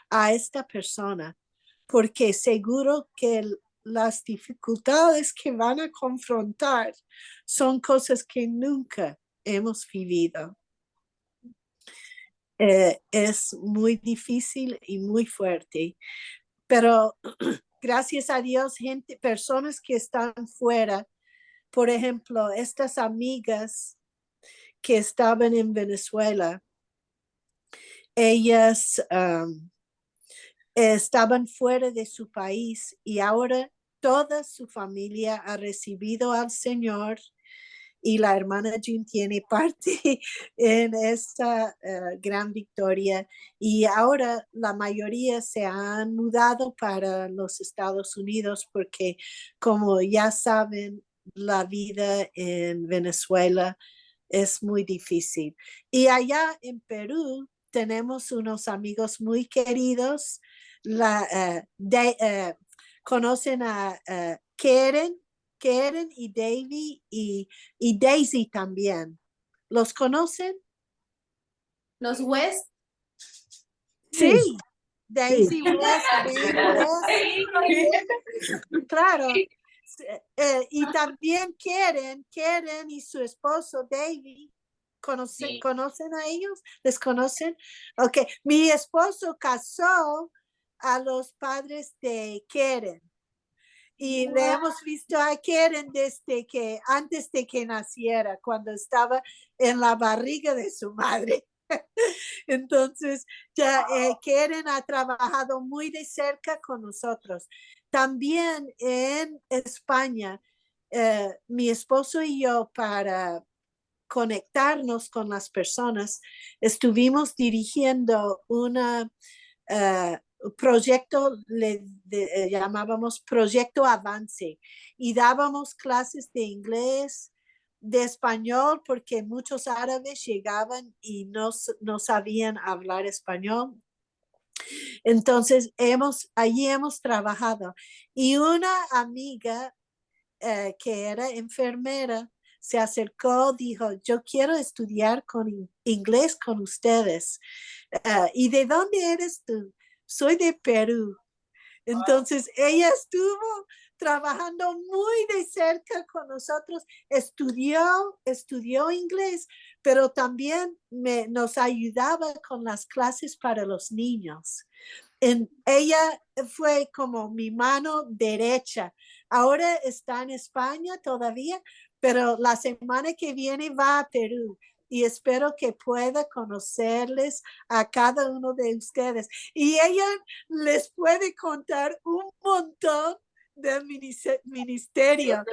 a esta persona, porque seguro que las dificultades que van a confrontar son cosas que nunca hemos vivido. Es muy difícil y muy fuerte, pero gracias a Dios, personas que están fuera, por ejemplo, estas amigas que estaban en Venezuela, ellas estaban fuera de su país y ahora toda su familia ha recibido al Señor y la hermana Jean tiene parte en esta gran victoria y ahora la mayoría se han mudado para los Estados Unidos porque, como ya saben, la vida en Venezuela es muy difícil. Y allá en Perú tenemos unos amigos muy queridos, conocen a Karen y Davy y Daisy también. ¿Los conocen? Los West. Sí. Daisy West, Dave West. Claro. Y también Karen y su esposo Davy. ¿Conocen a ellos? ¿Les conocen? Ok. Mi esposo casó a los padres de Karen. Y le hemos visto a Karen desde que antes de que naciera, cuando estaba en la barriga de su madre. Entonces, ya Karen ha trabajado muy de cerca con nosotros. También en España, mi esposo y yo, para conectarnos con las personas, estuvimos dirigiendo una proyecto, llamábamos Proyecto Avance, y dábamos clases de inglés, de español, porque muchos árabes llegaban y no sabían hablar español. Entonces, allí hemos trabajado. Y una amiga que era enfermera se acercó, dijo, yo quiero estudiar inglés con ustedes. ¿Y de dónde eres tú? Soy de Perú. Entonces, ella estuvo trabajando muy de cerca con nosotros, estudió inglés, pero también nos ayudaba con las clases para los niños. Ella fue como mi mano derecha. Ahora está en España todavía, pero la semana que viene va a Perú y espero que pueda conocerles a cada uno de ustedes. Y ella les puede contar un montón del ministerio.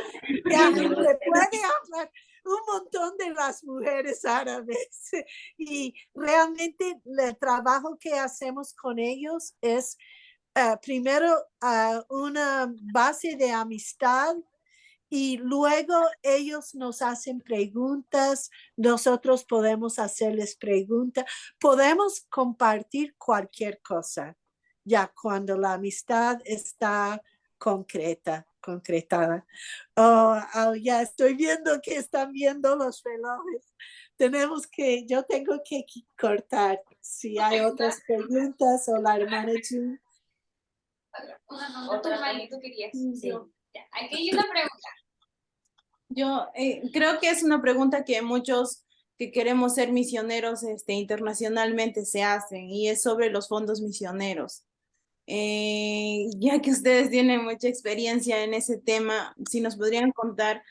Ya, le puede hablar un montón de las mujeres árabes y realmente el trabajo que hacemos con ellos es primero una base de amistad y luego ellos nos hacen preguntas, nosotros podemos hacerles preguntas, podemos compartir cualquier cosa ya cuando la amistad está concretada. Ya estoy viendo que están viendo los relojes. Yo tengo que cortar. Si hay otras preguntas o la hermana Jean. Otra tú querías. Sí. Ya, aquí hay una pregunta. Yo creo que es una pregunta que muchos que queremos ser misioneros internacionalmente se hacen y es sobre los fondos misioneros. Ya que ustedes tienen mucha experiencia en ese tema, si nos podrían contar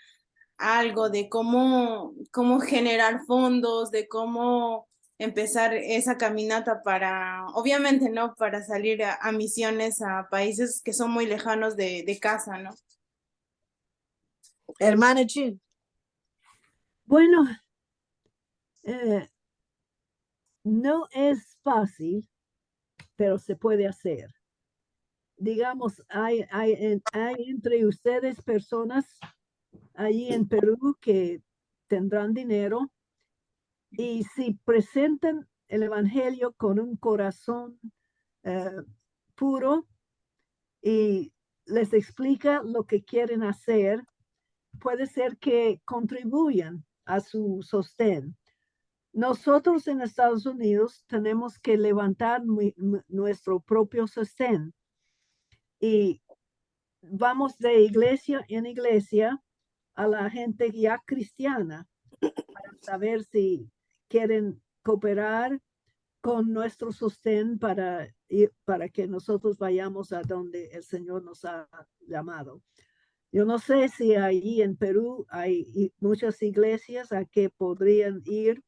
algo de cómo generar fondos, de cómo empezar esa caminata para, obviamente, ¿no? Para salir a misiones a países que son muy lejanos de casa, ¿no? Hermana June. Bueno, no es fácil, pero se puede hacer. Digamos, hay entre ustedes personas allí en Perú que tendrán dinero y si presentan el evangelio con un corazón puro y les explica lo que quieren hacer, puede ser que contribuyan a su sostén. Nosotros en Estados Unidos tenemos que levantar nuestro propio sostén y vamos de iglesia en iglesia a la gente ya cristiana para saber si quieren cooperar con nuestro sostén para que nosotros vayamos a donde el Señor nos ha llamado. Yo no sé si ahí en Perú hay muchas iglesias a que podrían ir,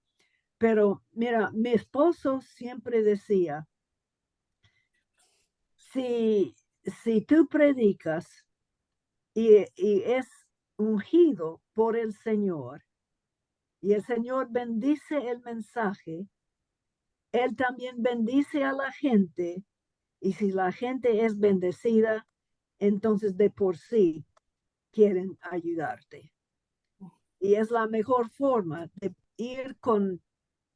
pero mira, mi esposo siempre decía, si tú predicas y es ungido por el Señor y el Señor bendice el mensaje, Él también bendice a la gente y si la gente es bendecida, entonces de por sí quieren ayudarte. Y es la mejor forma de ir con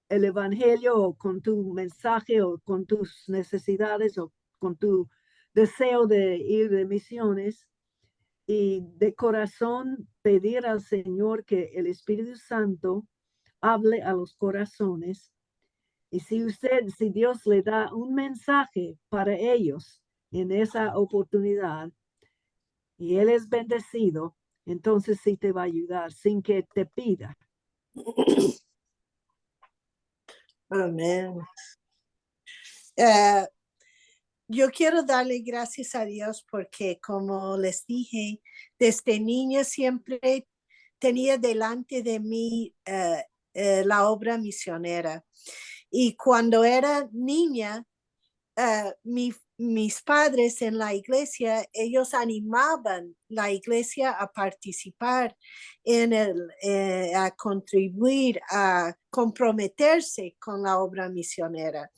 el evangelio o con tu mensaje o con tus necesidades o con tu deseo de ir de misiones y de corazón pedir al Señor que el Espíritu Santo hable a los corazones. Y si Dios le da un mensaje para ellos en esa oportunidad y Él es bendecido, entonces sí te va a ayudar sin que te pida. Amén. Yo quiero darle gracias a Dios porque, como les dije, desde niña siempre tenía delante de mí la obra misionera. Y cuando era niña, mis padres en la iglesia, ellos animaban la iglesia a participar a contribuir, a comprometerse con la obra misionera.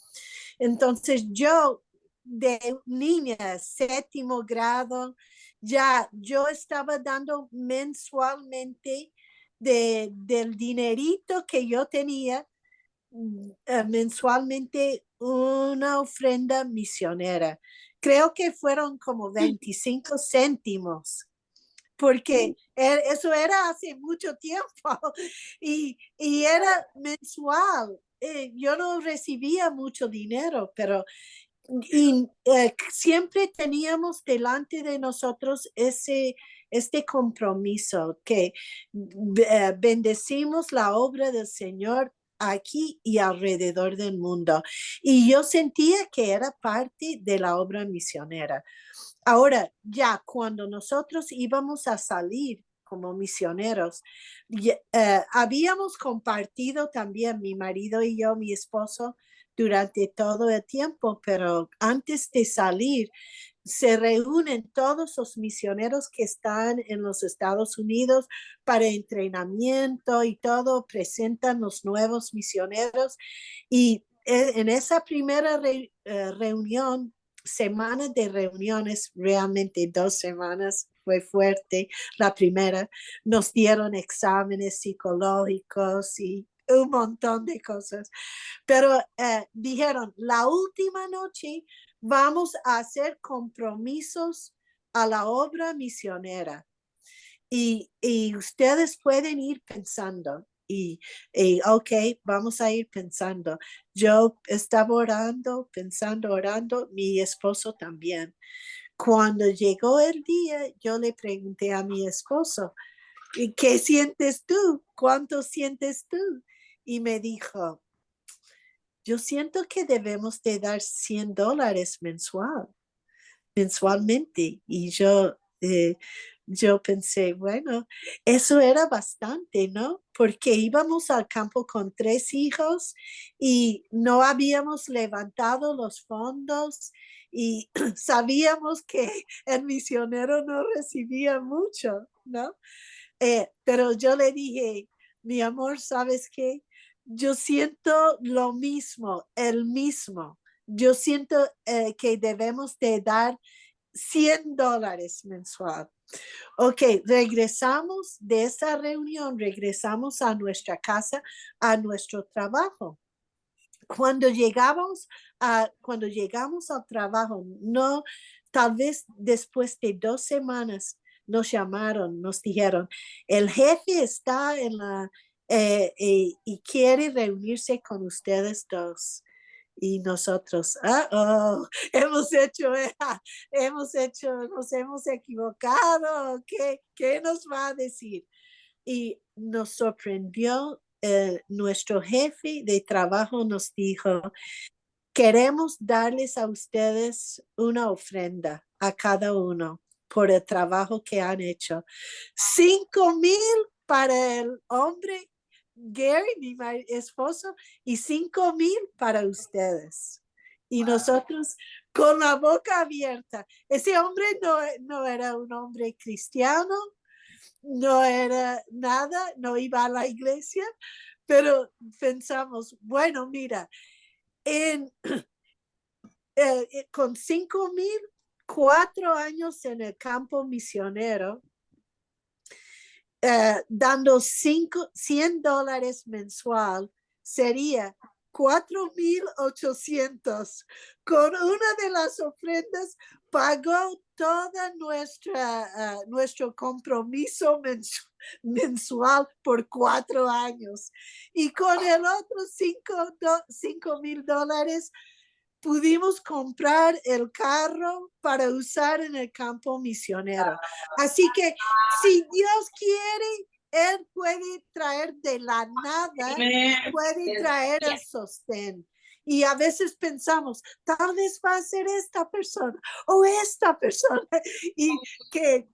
Entonces yo de niña, séptimo grado, ya yo estaba dando mensualmente del dinerito que yo tenía mensualmente una ofrenda misionera. Creo que fueron como 25 céntimos, porque eso era hace mucho tiempo y era mensual. Yo no recibía mucho dinero, pero siempre teníamos delante de nosotros este compromiso que bendecimos la obra del Señor aquí y alrededor del mundo. Y yo sentía que era parte de la obra misionera. Ahora, ya cuando nosotros íbamos a salir como misioneros, habíamos compartido también mi marido y yo, mi esposo, durante todo el tiempo, pero antes de salir, se reúnen todos los misioneros que están en los Estados Unidos para entrenamiento y todo, presentan los nuevos misioneros y en esa primera reunión, semana de reuniones, realmente 2 semanas, fue fuerte. La primera, nos dieron exámenes psicológicos y un montón de cosas, pero dijeron, la última noche vamos a hacer compromisos a la obra misionera y ustedes pueden ir pensando ok, vamos a ir pensando. Yo estaba orando, pensando, orando, mi esposo también. Cuando llegó el día, yo le pregunté a mi esposo, ¿qué sientes tú? ¿Cuánto sientes tú? Y me dijo, yo siento que debemos de dar $100 mensualmente. Y yo yo pensé, bueno, eso era bastante, ¿no? Porque íbamos al campo con 3 hijos y no habíamos levantado los fondos y sabíamos que el misionero no recibía mucho, ¿no? Pero yo le dije, mi amor, ¿sabes qué? Yo siento lo mismo, el mismo. Yo siento que debemos de dar $100 mensual. Ok, regresamos de esa reunión, regresamos a nuestra casa, a nuestro trabajo. Cuando llegamos al trabajo, no, tal vez después de 2 semanas nos llamaron, nos dijeron, el jefe está y quiere reunirse con ustedes 2. Y nosotros, nos hemos equivocado, ¿qué nos va a decir? Y nos sorprendió, nuestro jefe de trabajo nos dijo, queremos darles a ustedes una ofrenda a cada uno por el trabajo que han hecho. 5,000 para el hombre, Gary, mi esposo, y 5,000 para ustedes. Y nosotros con la boca abierta. Ese hombre no era un hombre cristiano, no era nada, no iba a la iglesia, pero pensamos, bueno, mira, con 5,000, 4 años en el campo misionero, dando $100 mensual, sería 4,800. Con una de las ofrendas pagó toda nuestro compromiso mensual por 4 años. Y con el otro $5,000 pudimos comprar el carro para usar en el campo misionero. Así que si Dios quiere, Él puede traer de la nada, puede traer el sostén. Y a veces pensamos, tal vez va a ser esta persona o esta persona. Y qué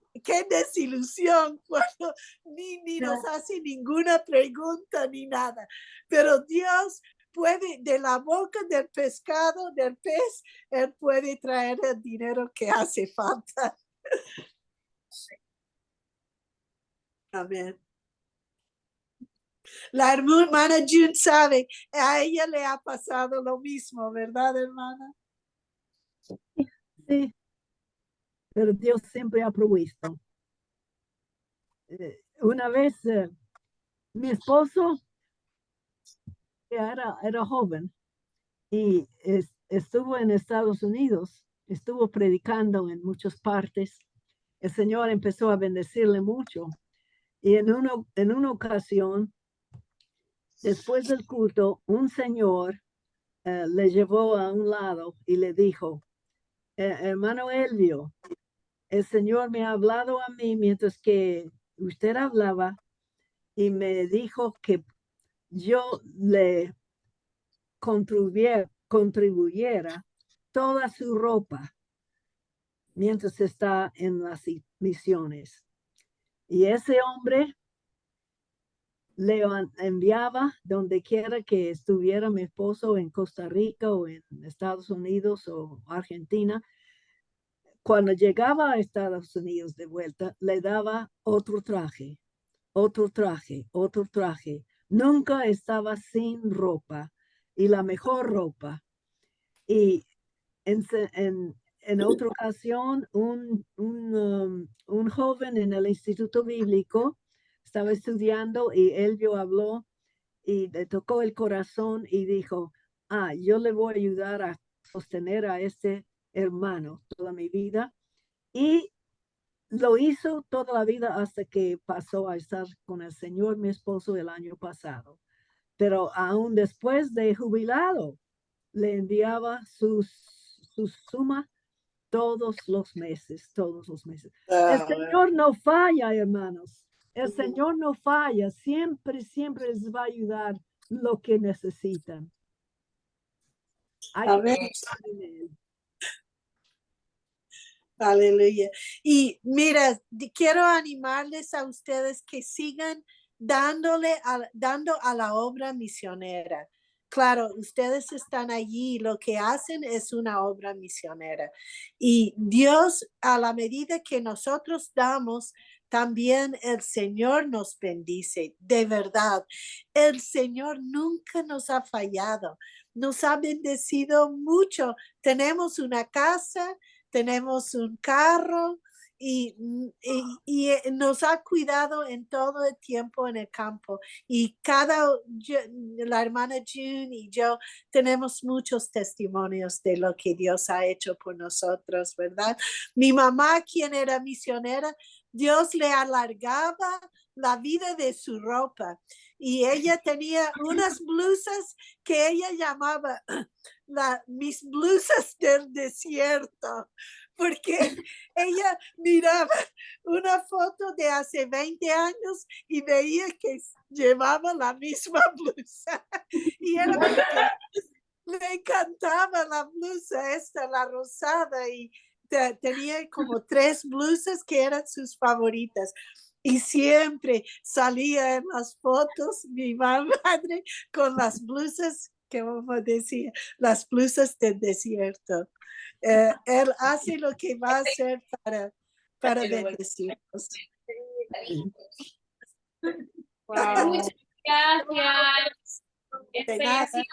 desilusión cuando ni nos hace ninguna pregunta ni nada. Pero Dios puede, de la boca del pescado, del pez, Él puede traer el dinero que hace falta. Amén. La hermana June sabe, a ella le ha pasado lo mismo, ¿verdad, hermana? Sí, pero Dios siempre ha provisto. Una vez mi esposo era joven y estuvo en Estados Unidos, estuvo predicando en muchas partes. El Señor empezó a bendecirle mucho. Y en una ocasión, después del culto, un señor le llevó a un lado y le dijo, hermano Elvio, el Señor me ha hablado a mí mientras que usted hablaba y me dijo que yo le contribuyera toda su ropa mientras está en las misiones. Y ese hombre le enviaba donde quiera que estuviera mi esposo, en Costa Rica o en Estados Unidos o Argentina. Cuando llegaba a Estados Unidos de vuelta, le daba otro traje, otro traje, otro traje. Nunca estaba sin ropa y la mejor ropa. Y en otra ocasión, un joven en el Instituto Bíblico estaba estudiando y Elvio habló y le tocó el corazón y dijo, yo le voy a ayudar a sostener a este hermano toda mi vida. Y lo hizo toda la vida hasta que pasó a estar con el Señor, mi esposo, el año pasado. Pero aún después de jubilado, le enviaba su suma todos los meses, todos los meses. El Señor no falla, hermanos. El Señor no falla. Siempre, siempre les va a ayudar lo que necesitan. Hay que confiar en Él. Aleluya. Y mira, quiero animarles a ustedes que sigan dando a la obra misionera. Claro, ustedes están allí, lo que hacen es una obra misionera. Y Dios, a la medida que nosotros damos, también el Señor nos bendice. De verdad, el Señor nunca nos ha fallado. Nos ha bendecido mucho. Tenemos una casa, tenemos un carro y nos ha cuidado en todo el tiempo en el campo. Y la hermana June y yo tenemos muchos testimonios de lo que Dios ha hecho por nosotros, ¿verdad? Mi mamá, quien era misionera, Dios le alargaba la vida de su ropa y ella tenía unas blusas que ella llamaba mis blusas del desierto, porque ella miraba una foto de hace 20 años y veía que llevaba la misma blusa y era porque le encantaba la blusa esta, la rosada, y tenía como 3 blusas que eran sus favoritas. Y siempre salía en las fotos mi madre con las blusas, que como decía, las blusas del desierto. Él hace lo que va a hacer para bendecirnos. Wow. Muchas gracias. De Este nada. ha sido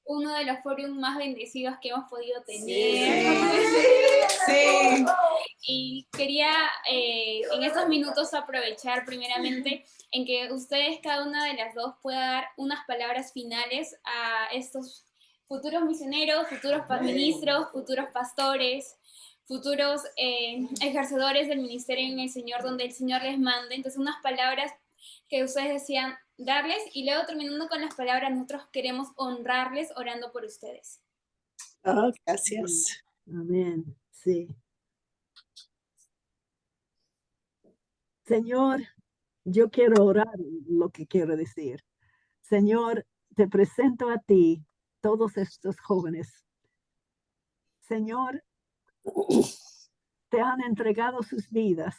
uno de los foros más bendecidos que hemos podido tener. Sí. Y quería en estos minutos aprovechar primeramente en que ustedes, cada una de las dos, pueda dar unas palabras finales a estos futuros misioneros, futuros ministros, futuros pastores, futuros ejercedores del ministerio en el Señor, donde el Señor les mande. Entonces, unas palabras que ustedes decían darles, y luego terminando con las palabras, nosotros queremos honrarles orando por ustedes. Oh, gracias. Amén. Sí. Señor, yo quiero orar lo que quiero decir. Señor, te presento a ti todos estos jóvenes. Señor, te han entregado sus vidas.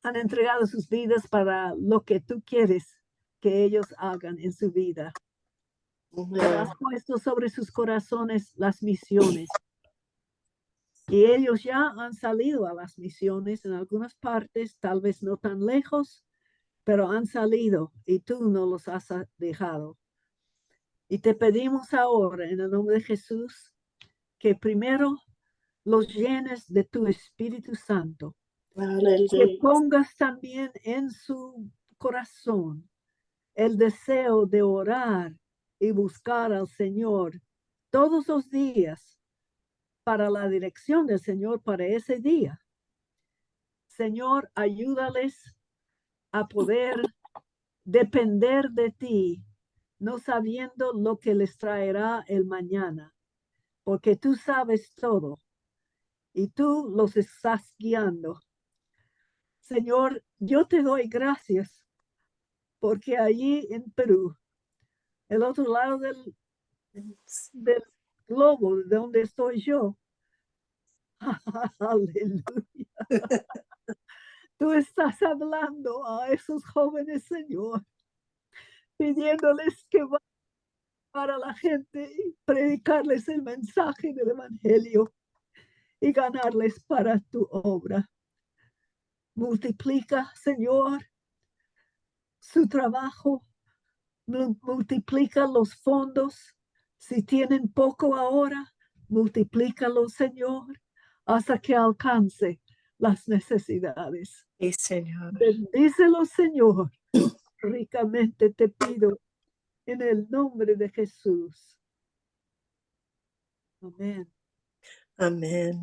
Han entregado sus vidas para lo que tú quieres que ellos hagan en su vida. Has puesto sobre sus corazones las misiones. Y ellos ya han salido a las misiones en algunas partes, tal vez no tan lejos, pero han salido y tú no los has dejado. Y te pedimos ahora, en el nombre de Jesús, que primero los llenes de tu Espíritu Santo. Que pongas también en su corazón el deseo de orar y buscar al Señor todos los días para la dirección del Señor para ese día. Señor, ayúdales a poder depender de ti, no sabiendo lo que les traerá el mañana, porque tú sabes todo y tú los estás guiando. Señor, yo te doy gracias porque allí en Perú, el otro lado del globo de donde estoy yo, aleluya, tú estás hablando a esos jóvenes, Señor, pidiéndoles que vayan para la gente y predicarles el mensaje del Evangelio y ganarles para tu obra. Multiplica, Señor, su trabajo, multiplica los fondos. Si tienen poco ahora, multiplícalo, Señor, hasta que alcance las necesidades. Sí, Señor. Bendícelo, Señor. Ricamente te pido en el nombre de Jesús. Amén. Amén.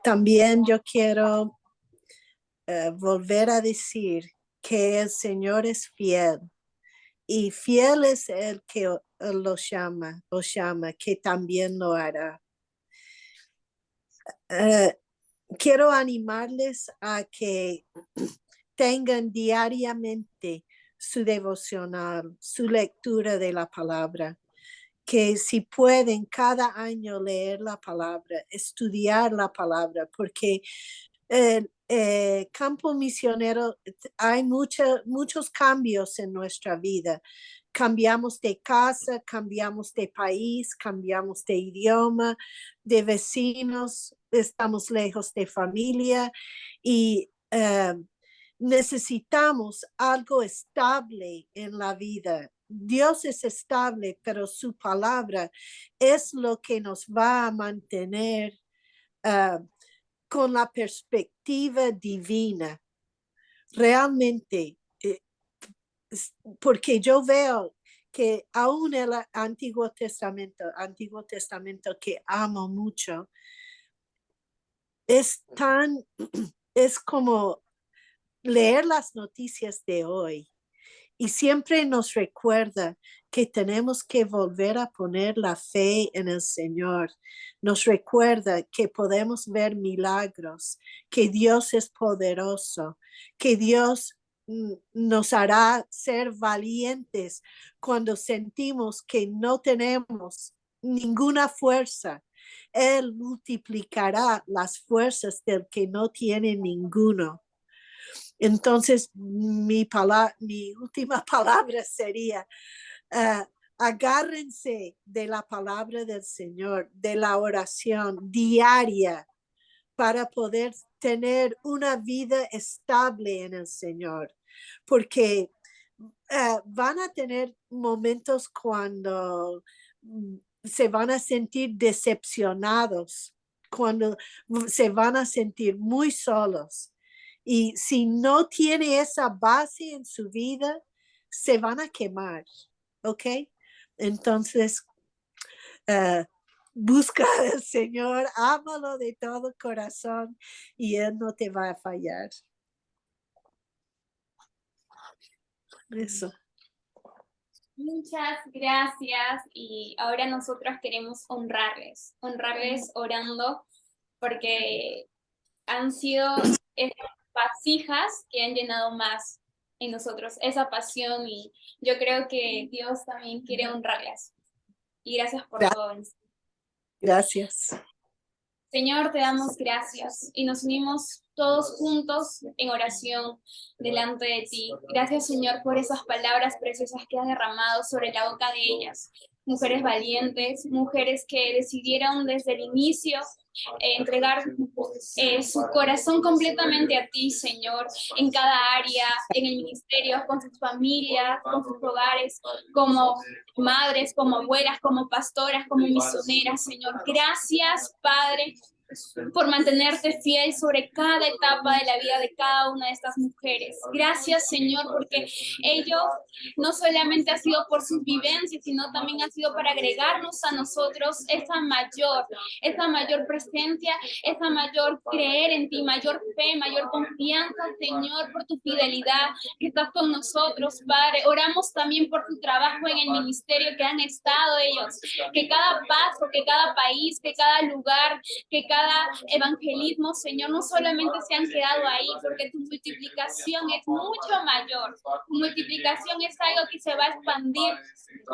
También yo quiero volver a decir que el Señor es fiel, y fiel es el que os llama, que también lo hará. quiero animarles a que tengan diariamente su devocional, su lectura de la palabra, que si pueden cada año leer la palabra, estudiar la palabra, porque el campo misionero hay muchos cambios en nuestra vida. Cambiamos de casa, cambiamos de país, cambiamos de idioma, de vecinos, estamos lejos de familia y necesitamos algo estable en la vida. Dios es estable, pero su palabra es lo que nos va a mantener con la perspectiva divina. Realmente, porque yo veo que aún el Antiguo Testamento que amo mucho, es como leer las noticias de hoy y siempre nos recuerda que tenemos que volver a poner la fe en el Señor. Nos recuerda que podemos ver milagros, que Dios es poderoso, que Dios nos hará ser valientes cuando sentimos que no tenemos ninguna fuerza. Él multiplicará las fuerzas del que no tiene ninguno. Entonces, mi última palabra sería, agárrense de la palabra del Señor, de la oración diaria para poder tener una vida estable en el Señor, porque van a tener momentos cuando se van a sentir decepcionados, cuando se van a sentir muy solos. Y si no tiene esa base en su vida, se van a quemar, ¿ok? Entonces, busca al Señor, ámalo de todo corazón y Él no te va a fallar. Eso. Muchas gracias y ahora nosotros queremos honrarles orando porque han sido esas vasijas que han llenado más en nosotros esa pasión y yo creo que Dios también quiere honrarlas. Y gracias por todo. Gracias. Señor, te damos gracias y nos unimos todos juntos en oración delante de ti. Gracias, Señor, por esas palabras preciosas que has derramado sobre la boca de ellas. Mujeres valientes, mujeres que decidieron desde el inicio entregar su corazón completamente a ti, Señor, en cada área, en el ministerio, con sus familias, con sus hogares, como madres, como abuelas, como pastoras, como misioneras, Señor. Gracias, Padre, por mantenerte fiel sobre cada etapa de la vida de cada una de estas mujeres. Gracias, Señor, porque ellos no solamente ha sido por sus vivencias, sino también ha sido para agregarnos a nosotros esa mayor presencia, esa mayor creer en ti, mayor fe, mayor confianza, Señor, por tu fidelidad que estás con nosotros, Padre. Oramos también por tu trabajo en el ministerio que han estado ellos, que cada paso, que cada país, que cada lugar, que cada evangelismo, Señor, no solamente se han quedado ahí, porque tu multiplicación es mucho mayor. Tu multiplicación es algo que se va a expandir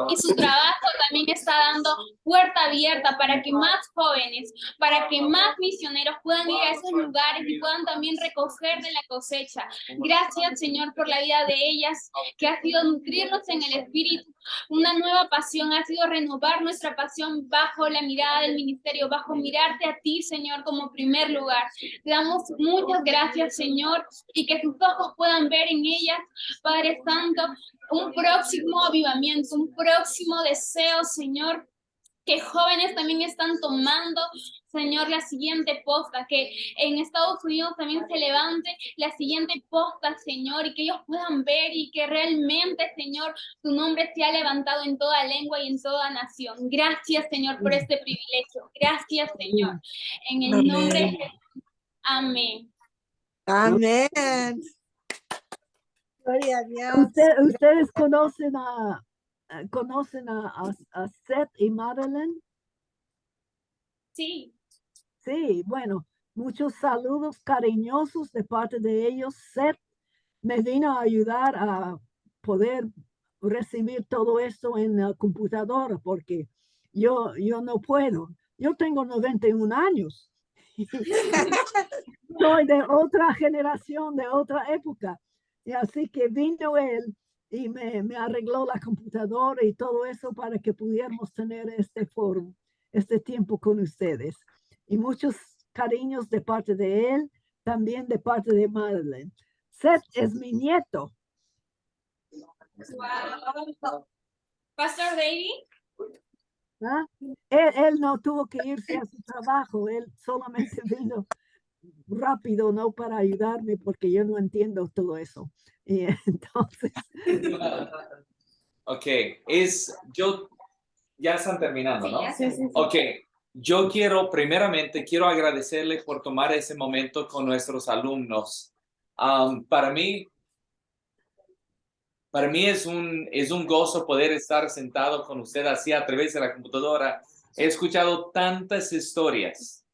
y su trabajo también está dando puerta abierta para que más jóvenes, para que más misioneros puedan ir a esos lugares y puedan también recoger de la cosecha. Gracias, Señor, por la vida de ellas, que ha sido nutrirnos en el Espíritu. Una nueva pasión ha sido renovar nuestra pasión bajo la mirada del ministerio, bajo mirarte a ti, Señor, como primer lugar. Te damos muchas gracias, Señor, y que tus ojos puedan ver en ellas, Padre Santo, un próximo avivamiento, un próximo deseo, Señor, que jóvenes también están tomando, Señor, la siguiente posta, que en Estados Unidos también se levante la siguiente posta, Señor, y que ellos puedan ver y que realmente, Señor, tu nombre sea levantado en toda lengua y en toda nación. Gracias, Señor, por este privilegio. Gracias, Señor. En el nombre de Jesús. Amén. Amén. Gloria a Dios. ¿Ustedes conocen a Seth y Madeline? Sí. Sí, bueno, Muchos saludos cariñosos de parte de ellos. Seth me vino a ayudar a poder recibir todo esto en la computadora porque yo no puedo. Yo tengo 91 años. Soy de otra generación, de otra época. Y así que vino él y me arregló la computadora y todo eso para que pudiéramos tener este foro, este tiempo con ustedes. Y muchos cariños de parte de él, también de parte de Madeleine. Seth es mi nieto. Wow. Pastor David. ¿Ah? Él no tuvo que irse a su trabajo, él solamente vino rápido, no para ayudarme, porque yo no entiendo todo eso. Y entonces, Ok, yo, ya están terminando, ¿no? Sí, sí. Ok, yo primeramente quiero agradecerle por tomar ese momento con nuestros alumnos. Para mí es un gozo poder estar sentado con usted así a través de la computadora. He escuchado tantas historias.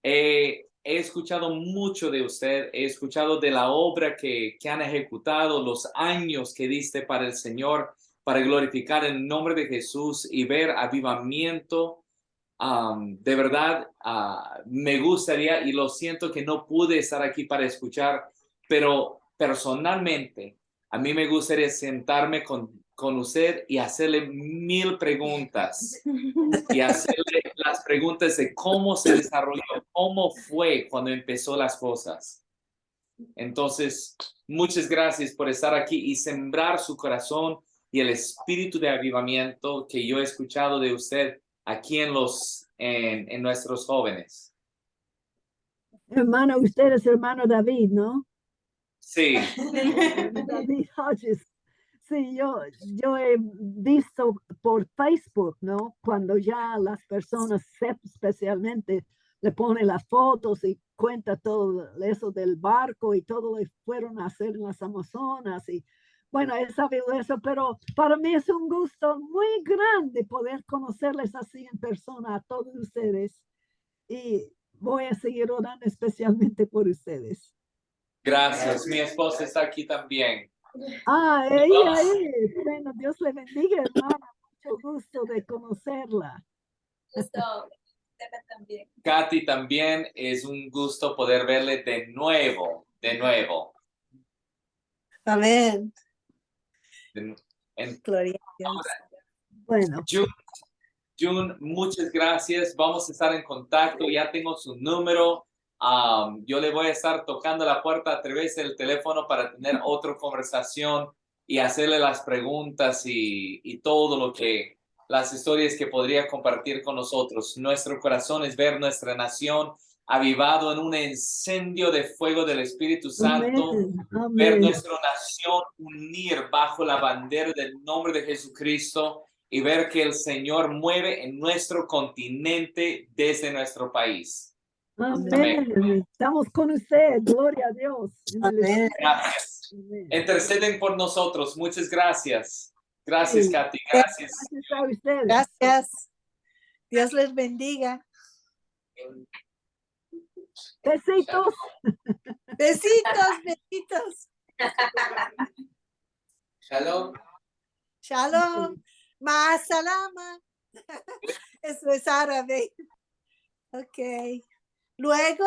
He escuchado mucho de usted. He escuchado de la obra que han ejecutado, los años que diste para el Señor, para glorificar el nombre de Jesús y ver avivamiento. De verdad, me gustaría, y lo siento que no pude estar aquí para escuchar, pero personalmente, a mí me gustaría sentarme con usted y hacerle 1000 preguntas y hacerle las preguntas de cómo se desarrolló, cómo fue cuando empezó las cosas. Entonces, muchas gracias por estar aquí y sembrar su corazón y el espíritu de avivamiento que yo he escuchado de usted aquí en nuestros jóvenes. hermano, usted es hermano David, ¿no? Sí. David Hodges. Sí, yo he visto por Facebook, ¿no? Cuando ya las personas, especialmente, le ponen las fotos y cuenta todo eso del barco y todo lo que fueron a hacer en las Amazonas. Y bueno, he sabido eso, pero para mí es un gusto muy grande poder conocerles así en persona a todos ustedes. Y voy a seguir orando especialmente por ustedes. Gracias. Mi esposa está aquí también. Ella es. Bueno, Dios le bendiga, hermana. Mucho gusto de conocerla. Gusto. También. Katy, también es un gusto poder verle de nuevo. Amén. En, Gloria a Dios. Bueno, June, muchas gracias. Vamos a estar en contacto. Ya tengo su número. Yo le voy a estar tocando la puerta a través del teléfono para tener otra conversación y hacerle las preguntas y todo lo que, las historias que podría compartir con nosotros. Nuestro corazón es ver nuestra nación avivado en un incendio de fuego del Espíritu Santo. amén, Ver amén. nuestra nación unir bajo la bandera del nombre de Jesucristo y ver que el Señor mueve en nuestro continente desde nuestro país. Amén. Estamos con usted. Gloria a Dios. Amén. Gracias. Amén. Interceden por nosotros. Muchas gracias. Gracias, Sí. Katy. Gracias. Gracias a ustedes. Gracias. Dios les bendiga. Besitos. Besitos, besitos. Shalom. Shalom. Ma'asalama. Eso es árabe. Ok. Luego.